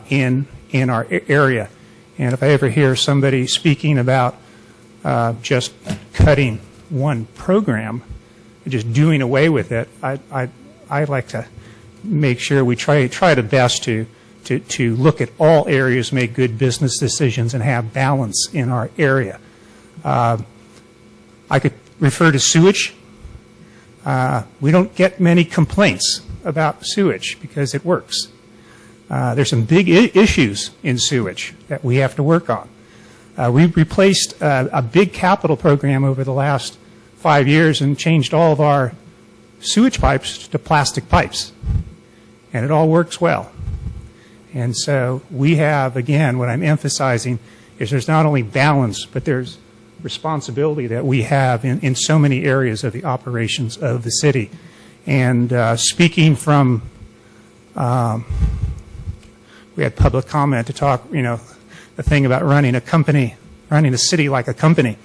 in our area. And if I ever hear somebody speaking about just cutting one program, just doing away with it, I'd like to make sure we try the best to look at all areas, make good business decisions, and have balance in our area. I could refer to sewage. We don't get many complaints about sewage because it works. There's some big issues in sewage that we have to work on. We replaced a big capital program over the last 5 years and changed all of our sewage pipes to plastic pipes. And it all works well. And so we have, again, what I'm emphasizing is there's not only balance, but there's responsibility that we have in so many areas of the operations of the city. And speaking from, we had public comment to talk, the thing about running a company, running a city like a company.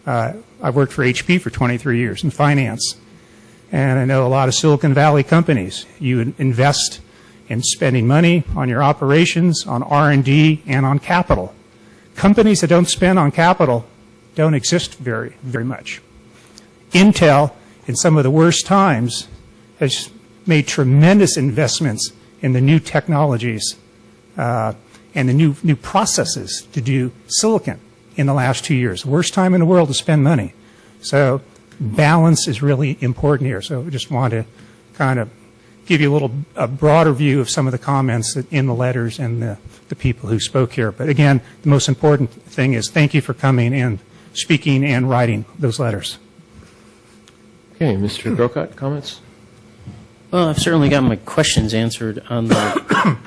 I worked for HP for 23 years in finance. And I know a lot of Silicon Valley companies. You invest in spending money on your operations, on R&D, and on capital. Companies that don't spend on capital don't exist very, very much. Intel, in some of the worst times, has made tremendous investments in the new technologies and the new processes to do silicon in the last 2 years. Worst time in the world to spend money. So balance is really important here. So I just want to kind of give you a broader view of some of the comments that in the letters and the people who spoke here. But again, the most important thing is thank you for coming and speaking and writing those letters. Okay, Mr. Grocott, comments? Well, I've certainly got my questions answered on the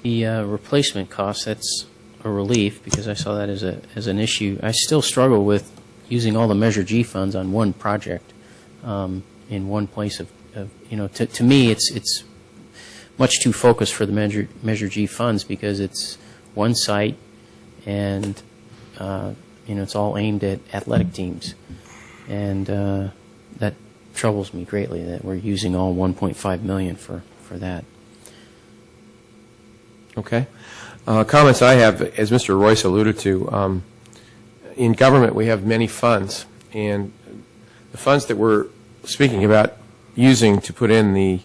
replacement cost. That's a relief because I saw that as an issue. I still struggle with using all the Measure G funds on one project in one place of to me it's much too focused for the Measure G funds because it's one site and it's all aimed at athletic teams, and that troubles me greatly that we're using all 1.5 million for that. Okay. Comments I have, as Mr. Royce alluded to, in government we have many funds, and the funds that we're speaking about using to put in the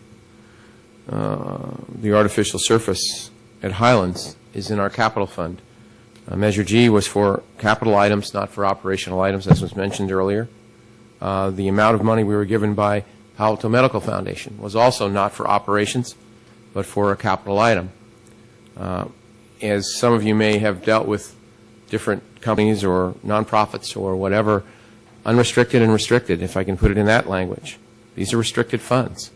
artificial surface at Highlands is in our capital fund. Measure G was for capital items, not for operational items, as was mentioned earlier. The amount of money we were given by Palo Alto Medical Foundation was also not for operations, but for a capital item. As some of you may have dealt with different companies or nonprofits or whatever, unrestricted and restricted, if I can put it in that language. These are restricted funds.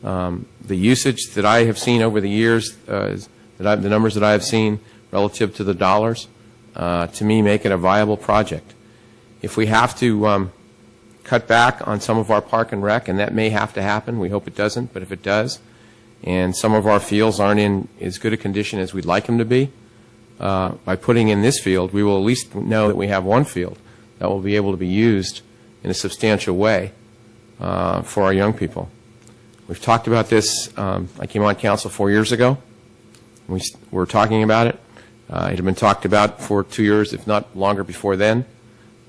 The usage that I have seen over the years, the numbers that I have seen relative to the dollars, to me make it a viable project. If we have to cut back on some of our park and rec, and that may have to happen, we hope it doesn't, but if it does, and some of our fields aren't in as good a condition as we'd like them to be, by putting in this field, we will at least know that we have one field that will be able to be used in a substantial way for our young people. We've talked about this. I came on council 4 years ago. We were talking about it. It had been talked about for 2 years, if not longer before then.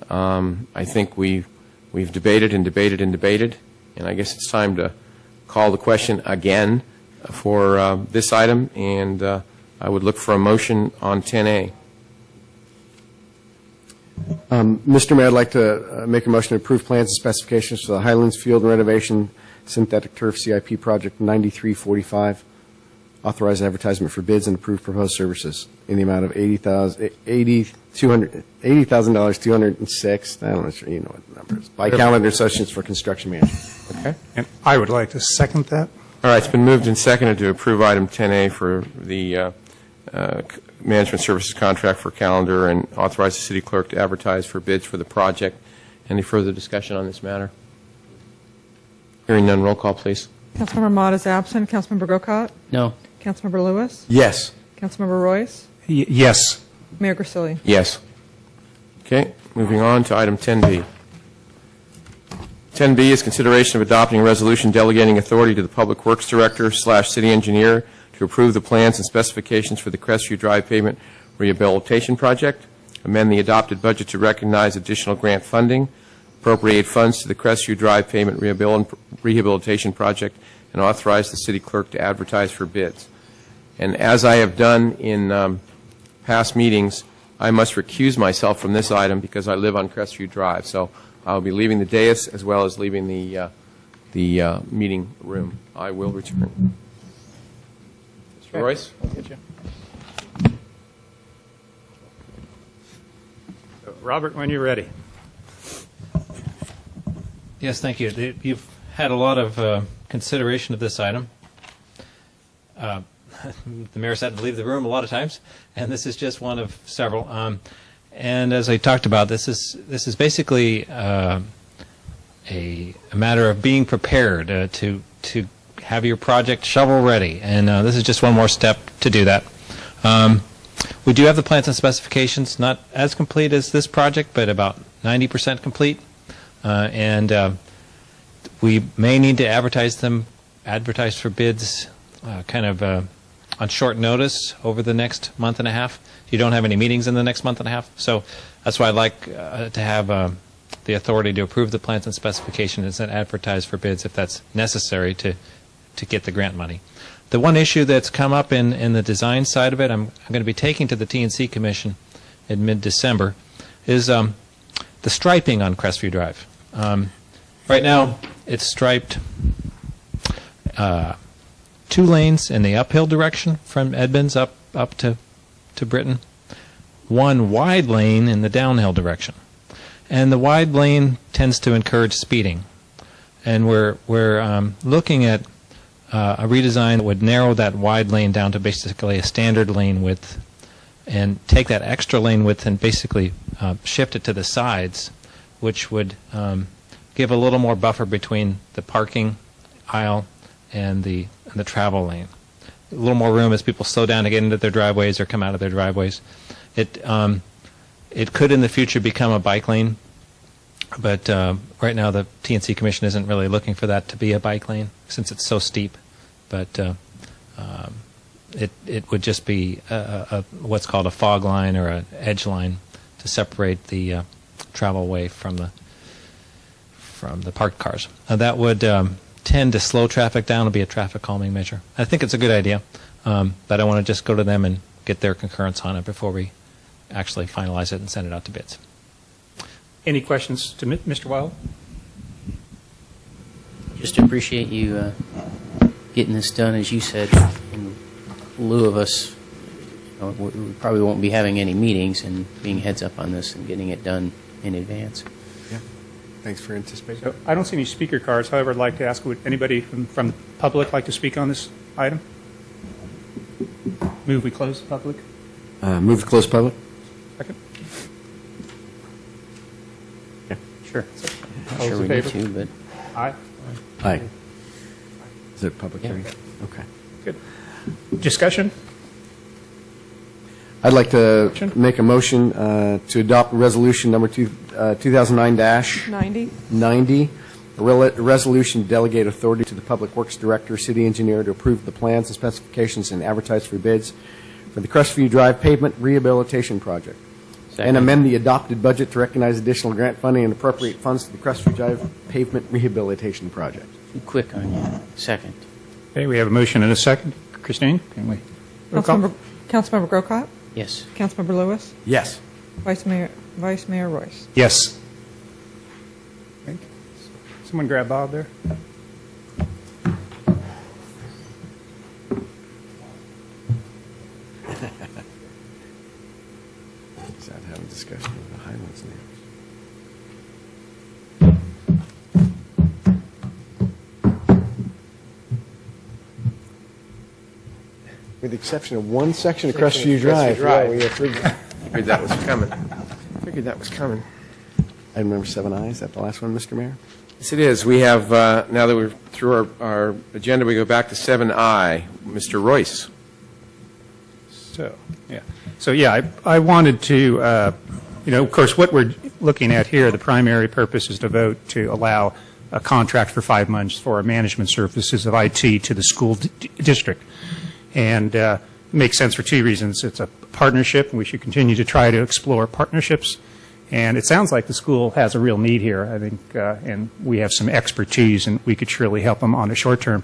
I think we've debated and debated and debated, and I guess it's time to call the question again for this item, and I would look for a motion on 10A. Mr. Mayor, I'd like to make a motion to approve plans and specifications for the Highlands Field renovation synthetic turf CIP project 9345. Authorize advertisement for bids and approve proposed services in the amount of $80,206. I don't know, sure you know what the number is. By Calendar Associates for construction management. Okay. And I would like to second that. All right, it's been moved and seconded to approve item 10A for the management services contract for Calendar and authorize the city clerk to advertise for bids for the project. Any further discussion on this matter? Hearing none, roll call, please. Councilmember Mott is absent. Councilmember Grocott? No. Councilmember Lewis? Yes. Councilmember Royce? Yes. Mayor Grisilli? Yes. Okay, moving on to item 10B. 10B is consideration of adopting a resolution delegating authority to the Public Works Director / City Engineer to approve the plans and specifications for the Crestview Drive pavement rehabilitation project, amend the adopted budget to recognize additional grant funding, appropriate funds to the Crestview Drive pavement rehabilitation project, and authorize the city clerk to advertise for bids. And as I have done in past meetings, I must recuse myself from this item because I live on Crestview Drive. So I'll be leaving the dais as well as leaving the meeting room. I will return. Mr. Royce? I'll get you. Robert, when you're ready. Yes, thank you. You've had a lot of consideration of this item. The mayor's had to leave the room a lot of times, and this is just one of several. And as I talked about, this is basically a matter of being prepared to have your project shovel ready, and this is just one more step to do that. We do have the plans and specifications, not as complete as this project, but about 90% complete. And we may need to advertise for bids on short notice over the next month and a half. You don't have any meetings in the next month and a half, so that's why I'd like to have the authority to approve the plans and specifications and advertise for bids if that's necessary to get the grant money. The one issue that's come up in the design side of it, I'm going to be taking to the T&C Commission in mid-December, is the striping on Crestview Drive. Right now, it's striped 2 lanes in the uphill direction from Edmonds up to Britain, 1 wide lane in the downhill direction. And the wide lane tends to encourage speeding. And we're looking at a redesign that would narrow that wide lane down to basically a standard lane width and take that extra lane width and basically shift it to the sides, which would give a little more buffer between the parking aisle and the travel lane. A little more room as people slow down to get into their driveways or come out of their driveways. It could in the future become a bike lane, but right now the T&C Commission isn't really looking for that to be a bike lane since it's so steep. But it would just be what's called a fog line or an edge line to separate the travel way from the parked cars. That would tend to slow traffic down and be a traffic calming measure. I think it's a good idea, but I want to just go to them and get their concurrence on it before we actually finalize it and send it out to bids. Any questions to Mr. Wild? Just appreciate you getting this done, as you said, in lieu of us. We probably won't be having any meetings, and being heads up on this and getting it done in advance. Yeah. Thanks for anticipating. So I don't see any speaker cards. However, I'd like to ask, would anybody from the public like to speak on this item? Move we close the public. Move to close public. Second. Yeah. Sure. All Sure those we in need favor? to, but Aye. Aye. Is it a public Yeah. hearing? Okay. Good. Discussion? I'd like to make a motion to adopt resolution number 2009-90. 90? A resolution to delegate authority to the Public Works Director, City Engineer to approve the plans and specifications and advertise for bids for the Crestview Drive Pavement Rehabilitation Project. And amend the adopted budget to recognize additional grant funding and appropriate funds to the Crestview Drive Pavement Rehabilitation Project. too quick on you. Second. Okay, we have a motion and a second. Christine, can we? Roll call? Councilmember Grocott? Yes. Councilmember Lewis? Yes. Vice Mayor Royce? Yes. Okay. Someone grab Bob there. He's out having a discussion with the Highlands now. With the exception of one section of Crestview Drive. Yeah, we approved it. Figured that was coming. Item number 7I, is that the last one, Mr. Mayor? Yes, it is. We have, now that we're through our agenda, we go back to 7I. Mr. Royce. So, I wanted to, of course, what we're looking at here, the primary purpose is to vote to allow a contract for 5 months for management services of IT to the school district. And it makes sense for 2 reasons. It's a partnership, and we should continue to try to explore partnerships. And it sounds like the school has a real need here, I think, and we have some expertise, and we could surely help them on the short term.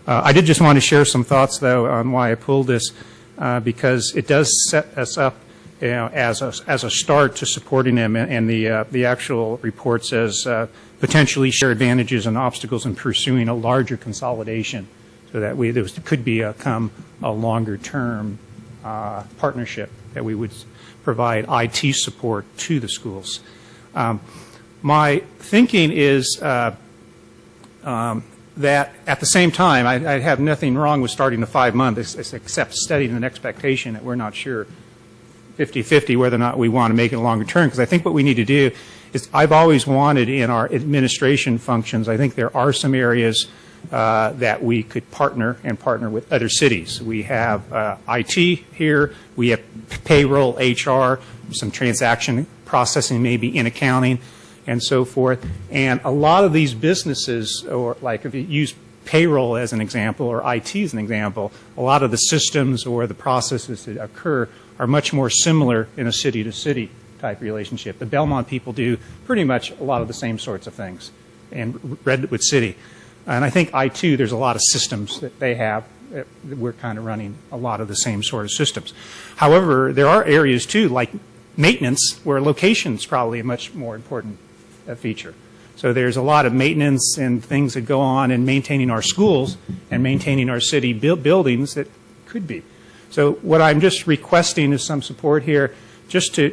I did just want to share some thoughts, though, on why I pulled this, because it does set us up as a start to supporting them, and the actual report says potentially share advantages and obstacles in pursuing a larger consolidation, so that there could become a longer-term partnership that we would provide IT support to the schools. My thinking is that at the same time, I have nothing wrong with starting the 5 months, except studying an expectation that we're not sure 50-50 whether or not we want to make it a longer term, because I think what we need to do is, I've always wanted in our administration functions, I think there are some areas that we could partner with other cities. We have IT here, we have payroll, HR, some transaction processing maybe in accounting and so forth. And a lot of these businesses, or like if you use payroll as an example or IT as an example, a lot of the systems or the processes that occur are much more similar in a city-to-city type relationship. The Belmont people do pretty much a lot of the same sorts of things in Redwood City. And I think I2, there's a lot of systems that they have. We're kind of running a lot of the same sort of systems. However, there are areas too, like maintenance, where location is probably a much more important feature. So there's a lot of maintenance and things that go on in maintaining our schools and maintaining our city buildings that could be. So what I'm just requesting is some support here, just to,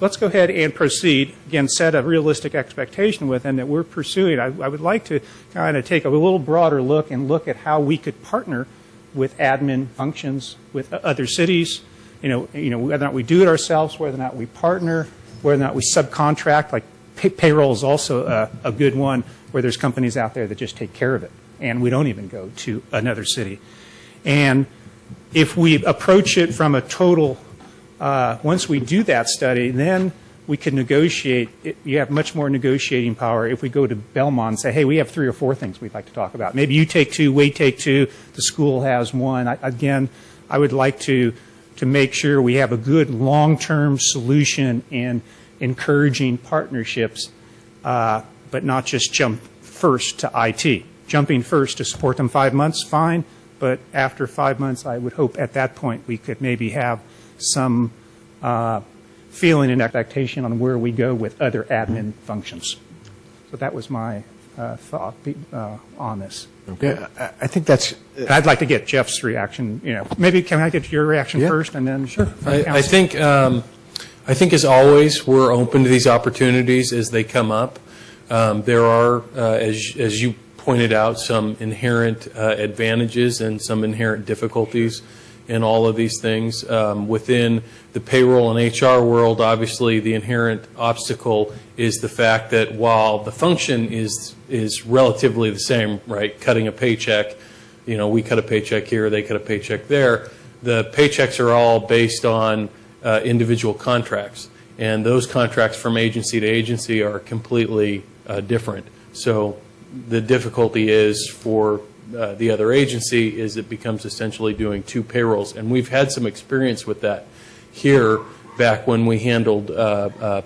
let's go ahead and proceed. Again, set a realistic expectation with them that we're pursuing. I would like to kind of take a little broader look and look at how we could partner with admin functions with other cities. Whether or not we do it ourselves, whether or not we partner, whether or not we subcontract. Like payroll is also a good one, where there's companies out there that just take care of it, and we don't even go to another city. And if we approach it from a total, once we do that study, then we can negotiate. You have much more negotiating power if we go to Belmont and say, hey, we have 3 or 4 things we'd like to talk about. Maybe you take 2, we take 2, the school has 1. I would like to make sure we have a good long-term solution in encouraging partnerships, but not just jump first to IT. Jumping first to support them 5 months, fine, but after 5 months, I would hope at that point we could maybe have some feeling and expectation on where we go with other admin functions. So that was my thought on this. Okay, I think that's. And I'd like to get Jeff's reaction. Maybe can I get your reaction first, and then sure. I think as always, we're open to these opportunities as they come up. There are, as you pointed out, some inherent advantages and some inherent difficulties in all of these things. Within the payroll and HR world, obviously the inherent obstacle is the fact that while the function is relatively the same, right, cutting a paycheck, we cut a paycheck here, they cut a paycheck there, the paychecks are all based on individual contracts, and those contracts from agency to agency are completely different. So the difficulty is for the other agency is it becomes essentially doing 2 payrolls, and we've had some experience with that here back when we handled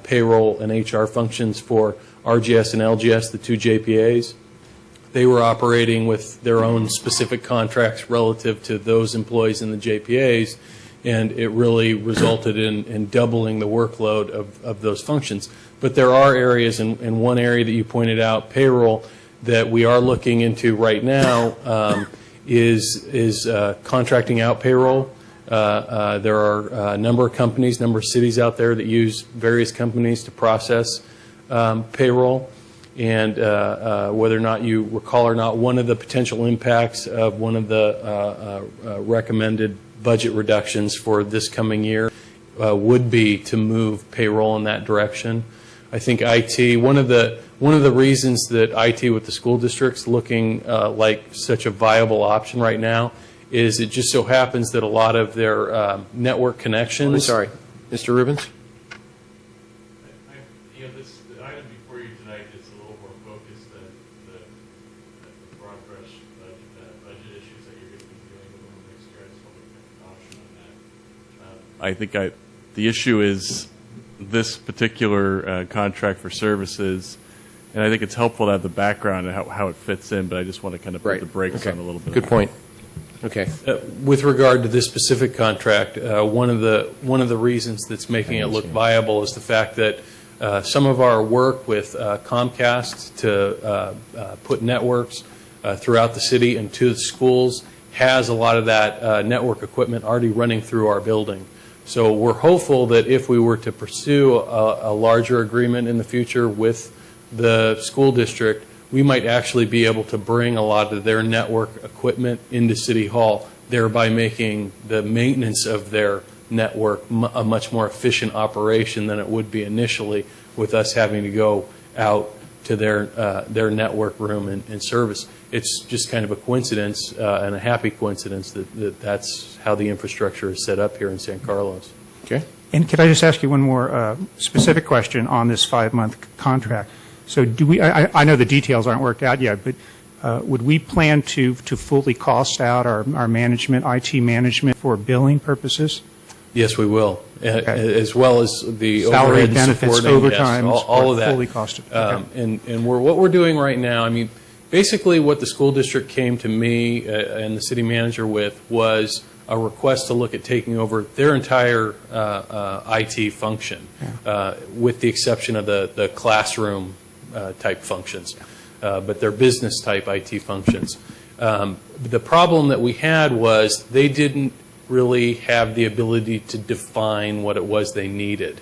payroll and HR functions for RGS and LGS, the 2 JPAs. They were operating with their own specific contracts relative to those employees in the JPAs, and it really resulted in doubling the workload of those functions. But there are areas, and one area that you pointed out, payroll, that we are looking into right now is contracting out payroll. There are a number of companies, number of cities out there that use various companies to process payroll. And whether or not you recall or not, one of the potential impacts of one of the recommended budget reductions for this coming year would be to move payroll in that direction. I think IT, one of the reasons that IT with the school districts looking like such a viable option right now is it just so happens that a lot of their network connections. I'm sorry, Mr. Rubens? The item before you tonight is a little more focused than the broad brush budget issues that you're going to be dealing with over the next year. I just want to get an option on that. I think the issue is this particular contract for services, and I think it's helpful to have the background and how it fits in, but I just want to kind of put the brakes on a little bit. Good point. Okay. With regard to this specific contract, one of the reasons that's making it look viable is the fact that some of our work with Comcast to put networks throughout the city and to the schools has a lot of that network equipment already running through our building. So we're hopeful that if we were to pursue a larger agreement in the future with the school district, we might actually be able to bring a lot of their network equipment into City Hall, thereby making the maintenance of their network a much more efficient operation than it would be initially, with us having to go out to their network room and service. It's just kind of a coincidence and a happy coincidence that that's how the infrastructure is set up here in San Carlos. Okay. And could I just ask you one more specific question on this 5-month contract? So do we, I know the details aren't worked out yet, but would we plan to fully cost out our management, IT management for billing purposes? Yes, we will, as well as the Salary, overhead benefits, supporting, overtime, yes, all of that. fully costed. Okay. And what we're doing right now, I mean, basically what the school district came to me and the city manager with was a request to look at taking over their entire IT function, with the exception of the classroom type functions, but they're business type IT functions. The problem that we had was they didn't really have the ability to define what it was they needed.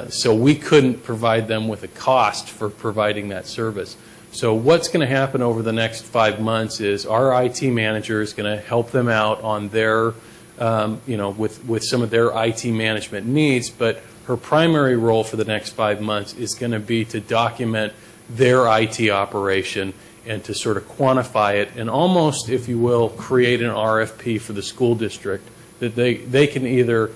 So we couldn't provide them with a cost for providing that service. So what's going to happen over the next 5 months is our IT manager is going to help them out on their, with some of their IT management needs, but her primary role for the next 5 months is going to be to document their IT operation and to sort of quantify it and almost, if you will, create an RFP for the school district that they can either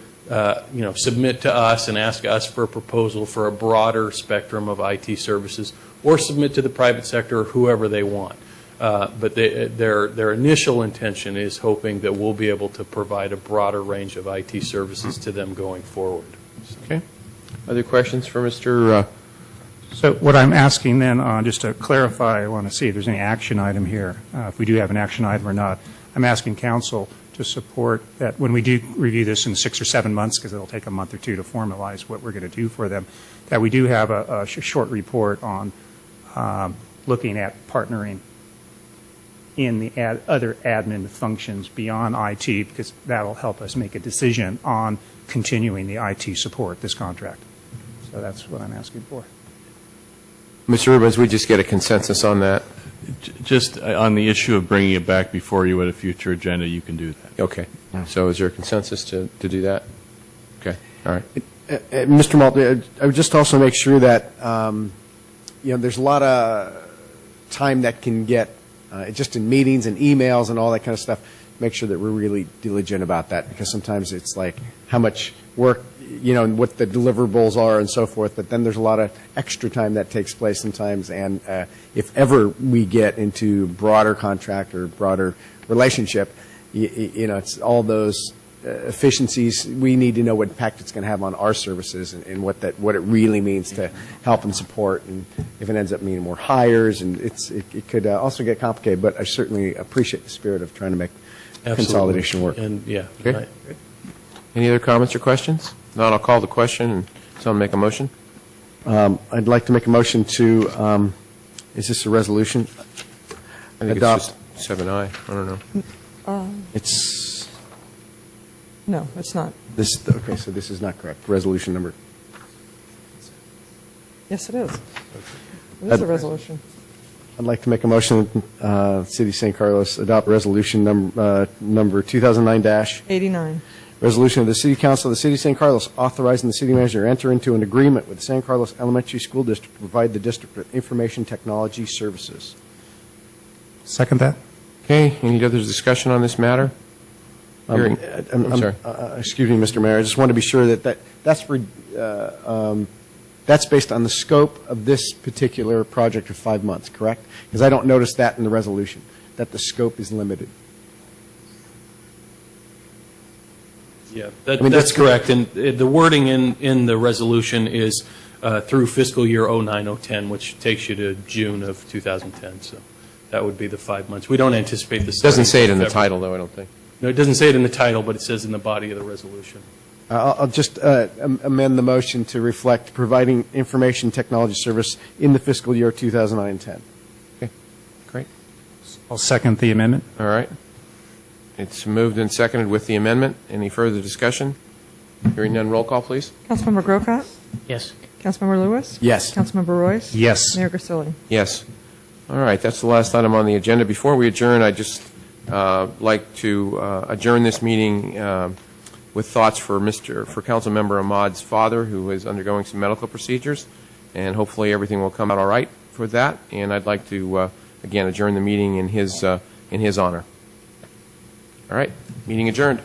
submit to us and ask us for a proposal for a broader spectrum of IT services, or submit to the private sector or whoever they want. But their initial intention is hoping that we'll be able to provide a broader range of IT services to them going forward. Okay. Other questions for Mr. So what I'm asking then, just to clarify, I want to see if there's any action item here, if we do have an action item or not. I'm asking council to support that when we do review this in 6 or 7 months, because it'll take a month or two to formalize what we're going to do for them, that we do have a short report on looking at partnering in the other admin functions beyond IT, because that'll help us make a decision on continuing the IT support, this contract. So that's what I'm asking for. Mr. Rubens, we just get a consensus on that? Just on the issue of bringing it back before you at a future agenda, you can do that. Okay. So is there a consensus to do that? Okay. All right. Mr. Malt, I would just also make sure that, there's a lot of time that can get just in meetings and emails and all that kind of stuff. Make sure that we're really diligent about that, because sometimes it's like how much work, and what the deliverables are and so forth, but then there's a lot of extra time that takes place sometimes, and if ever we get into broader contract or broader relationship, it's all those efficiencies. We need to know what impact it's going to have on our services and what it really means to help and support, and if it ends up meaning more hires, and it could also get complicated, but I certainly appreciate the spirit of trying to make consolidation work. And Okay. right. Any other comments or questions? Not, I'll call the question and someone make a motion. I'd like to make a motion to, is this a resolution? I think Adopt. it's just 7I. I don't know. It's, No, it's not. okay, so this is not correct. Resolution number. Yes, it is. It is a resolution. I'd like to make a motion, City of San Carlos adopt resolution number 2009- 89. Resolution of the City Council of the City of San Carlos authorizing the city manager to enter into an agreement with the San Carlos Elementary School District to provide the district with information technology services. Second that. Okay, any other discussion on this matter? Hearing- I'm sorry. Excuse me, Mr. Mayor, I just want to be sure that's based on the scope of this particular project of 5 months, correct? Because I don't notice that in the resolution, that the scope is limited. Yeah, I mean, that's that's- correct. And the wording in the resolution is through fiscal year 09-010, which takes you to June of 2010. So that would be the 5 months. We don't anticipate this. It doesn't say it in the title, though, I don't think. No, it doesn't say it in the title, but it says in the body of the resolution. I'll just amend the motion to reflect providing information technology service in the fiscal year 2009-10. Okay, great. I'll second the amendment. All right. It's moved and seconded with the amendment. Any further discussion? Hearing none, roll call, please. Councilmember Grocott? Yes. Councilmember Lewis? Yes. Councilmember Royce? Yes. Mayor Grisilli? Yes. All right, that's the last item on the agenda. Before we adjourn, I'd just like to adjourn this meeting with thoughts for Councilmember Ahmad's father, who is undergoing some medical procedures, and hopefully everything will come out all right for that. And I'd like to, again, adjourn the meeting in his honor. All right, meeting adjourned.